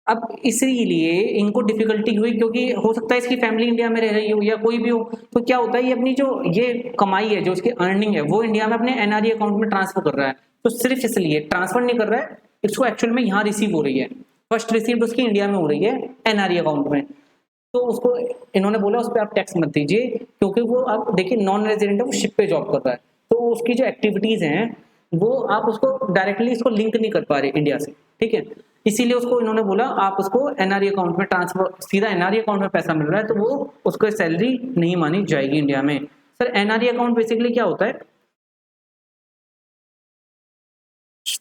अब इसीलिए इनको डिफिकल्टी हुई, क्योंकि हो सकता है इसकी फैमिली इंडिया में रह रही हो या कोई भी हो, तो क्या होता है, ये अपनी जो ये कमाई है, जो उसकी अर्निंग है, वो इंडिया में अपने एनआरई अकाउंट में ट्रांसफर कर रहा है। तो सिर्फ इसलिए ट्रांसफर नहीं कर रहा है, इसको एक्चुअल में यहाँ रिसीव हो रही है, फर्स्ट रिसीव उसकी इंडिया में हो रही है एनआरई अकाउंट में, तो उसको इन्होंने बोला उस पर आप टैक्स मत दीजिए, क्योंकि वो आप देखिए नॉन रेजिडेंट है, वो शिप पे जॉब कर रहा है, तो उसकी जो एक्टिविटीज हैं वो आप उसको डायरेक्टली इसको लिंक नहीं कर पा रहे इंडिया से, ठीक है। इसीलिए उसको इन्होंने बोला आप उसको एनआरई अकाउंट में ट्रांसफर, सीधा एनआरई अकाउंट में पैसा मिल रहा है, तो वो उसको सैलरी नहीं मानी जाएगी इंडिया में। सर एनआरई अकाउंट बेसिकली क्या होता है?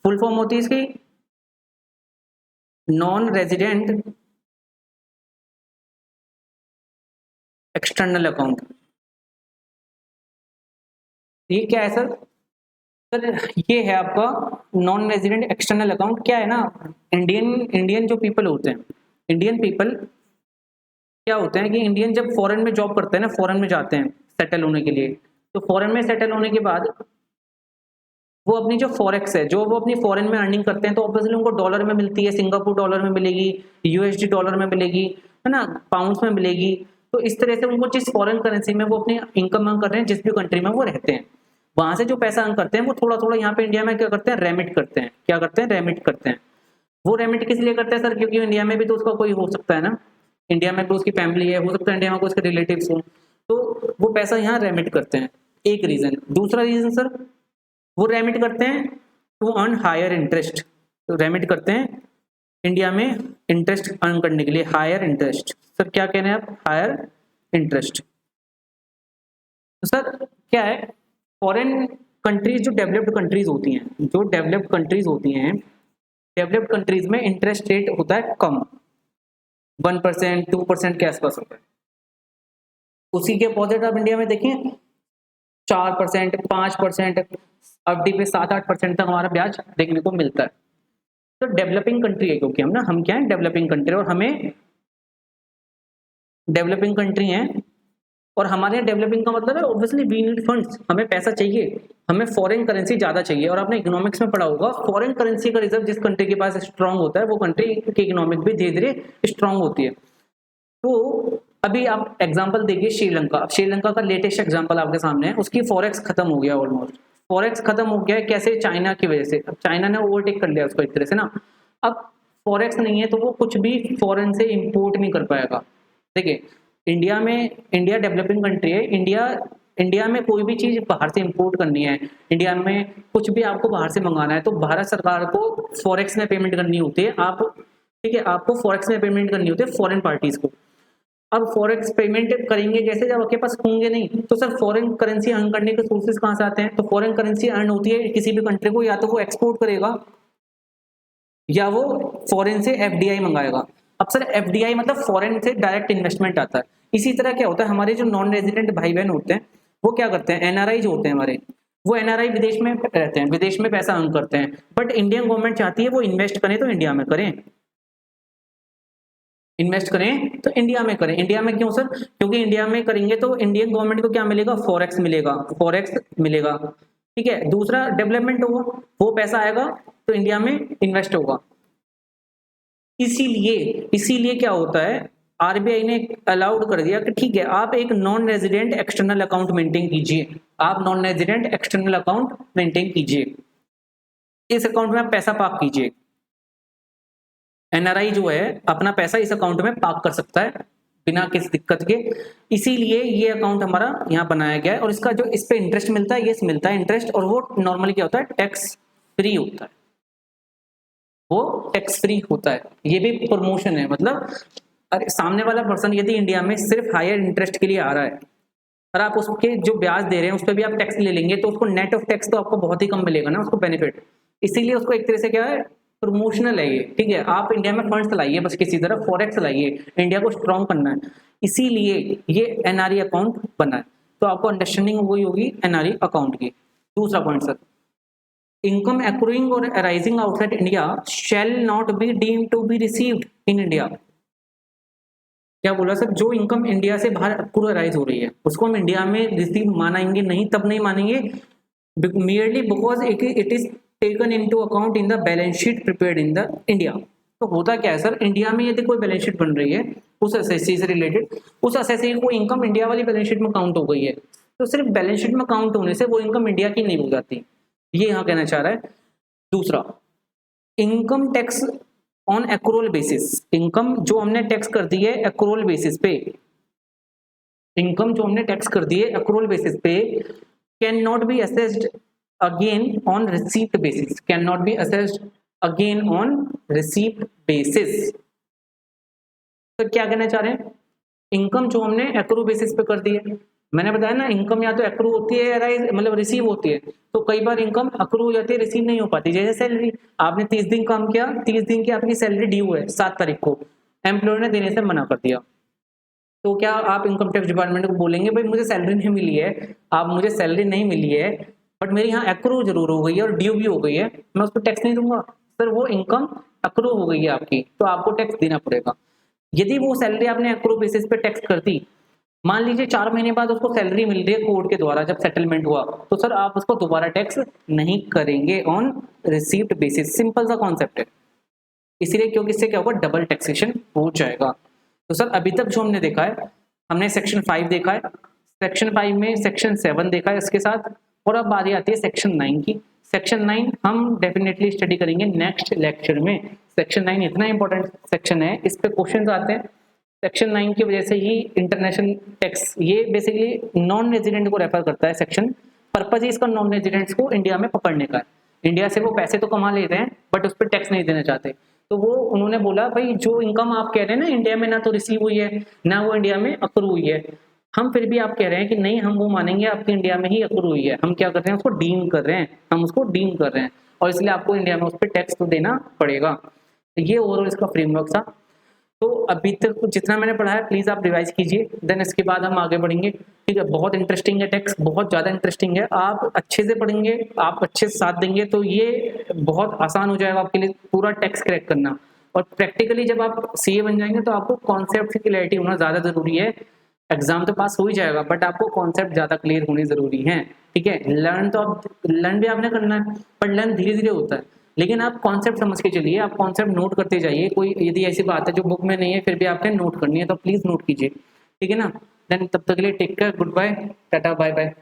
फुल फॉर्म होती है इसकी नॉन रेजिडेंट एक्सटर्नल अकाउंट। ये क्या है सर? सर ये है आपका नॉन रेजिडेंट एक्सटर्नल अकाउंट। क्या है ना, इंडियन जो पीपल होते हैं, इंडियन पीपल क्या होते हैं कि इंडियन जब फॉरेन में जॉब करते हैं ना, फॉरेन में जाते हैं सेटल होने के लिए, तो फॉरेन में सेटल होने के बाद वो अपनी जो फॉरेक्स है, जो वो अपनी फॉरेन में अर्निंग करते हैं, तो ऑब्वियसली उनको डॉलर में मिलती है, सिंगापुर डॉलर में मिलेगी, यूएसडी डॉलर में मिलेगी, है ना, पाउंड्स में मिलेगी। तो इस तरह से उनको जिस फॉरेन करेंसी में वो अपनी इनकम अर्न कर रहे हैं, जिस भी कंट्री में वो रहते हैं, वहां से जो पैसा अर्न करते हैं वो थोड़ा थोड़ा यहाँ पे इंडिया में क्या करते हैं, रेमिट करते हैं। क्या करते हैं? रेमिट करते हैं। वो रेमिट किस लिए करते हैं सर? क्योंकि इंडिया में भी तो उसका कोई हो सकता है ना, इंडिया में तो उसकी फैमिली है, हो सकता है इंडिया में कोई उसके रिलेटिव्स हो, तो वो पैसा यहाँ रेमिट करते हैं, एक रीजन। दूसरा रीजन सर, वो रेमिट करते हैं टू अर्न हायर इंटरेस्ट, तो रेमिट करते हैं इंडिया में इंटरेस्ट अर्न करने के लिए, हायर इंटरेस्ट। सर क्या कह रहे हैं आप? Higher interest. तो सर क्या है, फॉरेन कंट्रीज जो डेवलप्ड कंट्रीज होती हैं, जो डेवलप्ड कंट्रीज होती हैं, डेवलप्ड कंट्रीज में इंटरेस्ट रेट होता है कम, 1% 2% के आसपास होता है। उसी के अपोजिट आप इंडिया में देखें, 4%, 5%, एफडी पे 7-8% तक हमारा ब्याज देखने को मिलता है। तो डेवलपिंग कंट्री है, क्योंकि हम क्या है, डेवलपिंग कंट्री, और हमें डेवलपिंग कंट्री है, और हमारे यहाँ डेवलपिंग का मतलब है ऑब्वियसली वी नीड फंड्स, हमें पैसा चाहिए, हमें फॉरेन करेंसी ज्यादा चाहिए। और आपने इकोनॉमिक्स में पढ़ा होगा, फॉरेन करेंसी का रिजर्व जिस कंट्री के पास स्ट्रांग होता है वो कंट्री की इकोनॉमिक भी धीरे धीरे स्ट्रांग होती है। तो अभी आप एग्जांपल देखिए श्रीलंका, श्रीलंका का लेटेस्ट एग्जांपल आपके सामने है, उसकी फॉरेक्स खत्म हो गया, ऑलमोस्ट फॉरेक्स खत्म हो गया है। कैसे? चाइना की वजह से। अब चाइना ने ओवरटेक कर लिया उसको एक तरह से ना। अब फॉरेक्स नहीं है तो वो कुछ भी फॉरेन से इंपोर्ट नहीं कर पाएगा। देखिए इंडिया डेवलपिंग कंट्री है, इंडिया में कोई भी चीज बाहर से इंपोर्ट करनी है, इंडिया में कुछ भी आपको बाहर से मंगाना है तो भारत सरकार को फॉरेक्स में पेमेंट करनी होती है। आप ठीक है, आपको फॉरेक्स में पेमेंट करनी होती है फॉरेन पार्टीज को। अब फॉरेक्स पेमेंट करेंगे कैसे जब आपके पास होंगे नहीं? तो सर फॉरेन करेंसी अर्न करने के सोर्सेज कहाँ से आते हैं? तो फॉरेन करेंसी अर्न होती है किसी भी कंट्री को, या तो वो एक्सपोर्ट करेगा या वो फॉरेन से एफडीआई मंगाएगा। अब सर एफडीआई मतलब फॉरेन से डायरेक्ट इन्वेस्टमेंट आता है। इसी तरह क्या होता है, हमारे जो नॉन रेजिडेंट भाई बहन होते हैं वो क्या करते हैं, एनआरआई जो होते हैं हमारे, वो एनआरआई विदेश में रहते हैं, विदेश में पैसा अर्न करते हैं, बट इंडियन गवर्नमेंट चाहती है वो इन्वेस्ट करें तो इंडिया में करें, इन्वेस्ट करें तो इंडिया में करें। इंडिया में क्यों सर? क्योंकि इंडिया में करेंगे तो इंडियन गवर्नमेंट को क्या मिलेगा? फॉरेक्स मिलेगा, फॉरेक्स मिलेगा। ठीक है, दूसरा डेवलपमेंट होगा, वो पैसा आएगा तो इंडिया में इन्वेस्ट होगा। इसीलिए क्या होता है, आरबीआई ने अलाउड कर दिया कि ठीक है आप एक non resident external account maintain कीजिए, आप non resident external account maintain कीजिए, इस अकाउंट में आप पैसा पार्क कीजिए। एनआरआई जो है अपना पैसा इस अकाउंट में पार्क कर सकता है बिना किसी दिक्कत के। इसीलिए ये अकाउंट हमारा यहाँ बनाया गया है, और इसका जो इस पे इंटरेस्ट मिलता है, ये मिलता है इंटरेस्ट, और वो नॉर्मली क्या होता है, टैक्स फ्री होता है, वो टैक्स फ्री होता है। ये भी प्रमोशन है, मतलब अरे सामने वाला पर्सन यदि इंडिया में सिर्फ हायर इंटरेस्ट के लिए आ रहा है और आप उसके जो ब्याज दे रहे हैं उस पर भी आप टैक्स ले लेंगे तो उसको नेट ऑफ टैक्स तो आपको बहुत ही कम मिलेगा ना, उसको बेनिफिट। इसीलिए उसको एक तरह से क्या है, प्रमोशनल है ये। ठीक है, आप इंडिया में फंड्स लाइए, बस किसी तरह फॉरेक्स लाइए, इंडिया को स्ट्रॉन्ग करना है, इसीलिए ये एनआरई अकाउंट बना है। तो आपको अंडरस्टैंडिंग हो गई होगी एनआरई अकाउंट की। दूसरा पॉइंट सर, इनकम एक्रूइंग और arising outside India shall not be deemed to be received in India. क्या बोला सर? जो इनकम इंडिया से बाहर अक्रूर अराइज हो रही है उसको हम इंडिया में रिसीव मानेंगे नहीं, तब नहीं मानेंगे, merely because it is taken into account in the balance sheet prepared in the India। तो होता क्या है सर, इंडिया में यदि कोई बैलेंस शीट बन रही है उस एसएससी से रिलेटेड, उस एसएससी को इनकम इंडिया वाली बैलेंस शीट में काउंट हो गई है, तो सिर्फ बैलेंस शीट में काउंट होने से वो इनकम इंडिया की नहीं हो जाती, ये यहाँ कहना चाह रहा है। दूसरा, income tax on accrual basis, income जो हमने टैक्स कर दी है एक्रूअल बेसिस पे, इनकम जो हमने टैक्स कर दी है एक्रूअल बेसिस पे, can not be assessed again on receipt basis, can not be assessed again on receipt basis. तो क्या कहना चाह रहे हैं, इनकम जो हमने एक्रू बेसिस पे कर दी है, मैंने बताया ना इनकम या तो एक्रू होती है या मतलब रिसीव होती है, तो कई बार इनकम एक्रू हो जाती है, रिसीव नहीं हो पाती। जैसे सैलरी, आपने 30 दिन काम किया, 30 दिन की आपकी सैलरी ड्यू है 7 तारीख को, एम्प्लॉयर ने देने से मना कर दिया, तो क्या आप इनकम टैक्स डिपार्टमेंट को बोलेंगे भाई मुझे सैलरी नहीं मिली है, आप मुझे सैलरी नहीं मिली है बट मेरी यहाँ एक्रू जरूर हो गई है और ड्यू भी हो गई है, मैं उस पर टैक्स नहीं दूंगा? सर वो इनकम एक्रू हो गई है आपकी, तो आपको टैक्स देना पड़ेगा। यदि वो सैलरी आपने एक्रू बेसिस पे टैक्स कर दी, मान लीजिए 4 महीने बाद उसको सैलरी मिल रही है कोर्ट के द्वारा जब सेटलमेंट हुआ, तो सर आप उसको दोबारा टैक्स नहीं करेंगे ऑन रिसीव्ड बेसिस। सिंपल सा कॉन्सेप्ट है, इसीलिए क्योंकि इससे क्या होगा, डबल टैक्सेशन हो जाएगा। तो सर अभी तक जो हमने देखा है, हमने सेक्शन 5 देखा है, सेक्शन 5 में सेक्शन 7 देखा है इसके साथ, और अब बारी आती है सेक्शन 9 की। सेक्शन 9 हम डेफिनेटली स्टडी करेंगे नेक्स्ट लेक्चर में। सेक्शन 9 इतना इंपॉर्टेंट सेक्शन है, इस पे क्वेश्चंस आते हैं। सेक्शन 9 की वजह से ही इंटरनेशनल टैक्स, ये बेसिकली नॉन रेजिडेंट को रेफर करता है सेक्शन, पर्पज ही इसका नॉन रेजिडेंट्स को इंडिया में पकड़ने का है। इंडिया से वो पैसे तो कमा लेते हैं बट उस पर टैक्स नहीं देना चाहते, तो वो उन्होंने बोला भाई जो इनकम आप कह रहे हैं ना इंडिया में ना तो रिसीव हुई है ना वो इंडिया में अक्रू हुई है, हम फिर भी आप कह रहे हैं कि नहीं हम वो मानेंगे आपकी इंडिया में ही अक्रू हुई है, हम क्या कर रहे हैं उसको डीम कर रहे हैं, हम उसको डीम कर रहे हैं, और इसलिए आपको इंडिया में उस पर टैक्स तो देना पड़ेगा। तो ये ओवरऑल इसका फ्रेमवर्क था। तो अभी तक जितना मैंने पढ़ा है प्लीज आप रिवाइज कीजिए, देन इसके बाद हम आगे बढ़ेंगे। ठीक है, बहुत इंटरेस्टिंग है टेक्स्ट, बहुत ज़्यादा इंटरेस्टिंग है। आप अच्छे से पढ़ेंगे, आप अच्छे से साथ देंगे तो ये बहुत आसान हो जाएगा आपके लिए पूरा टेक्स्ट क्रैक करना। और प्रैक्टिकली जब आप सीए बन जाएंगे तो आपको कॉन्सेप्ट की क्लैरिटी होना ज़्यादा ज़रूरी है। एग्जाम तो पास हो ही जाएगा बट आपको कॉन्सेप्ट ज़्यादा क्लियर होने ज़रूरी है। ठीक है, लर्न भी आपने करना है, पर लर्न धीरे धीरे होता है, लेकिन आप कॉन्सेप्ट समझ के चलिए, आप कॉन्सेप्ट नोट करते जाइए। कोई यदि ऐसी बात है जो बुक में नहीं है फिर भी आपने नोट करनी है तो प्लीज़ नोट कीजिए। ठीक है ना, देन तब तक के लिए take care, good bye, tata bye bye.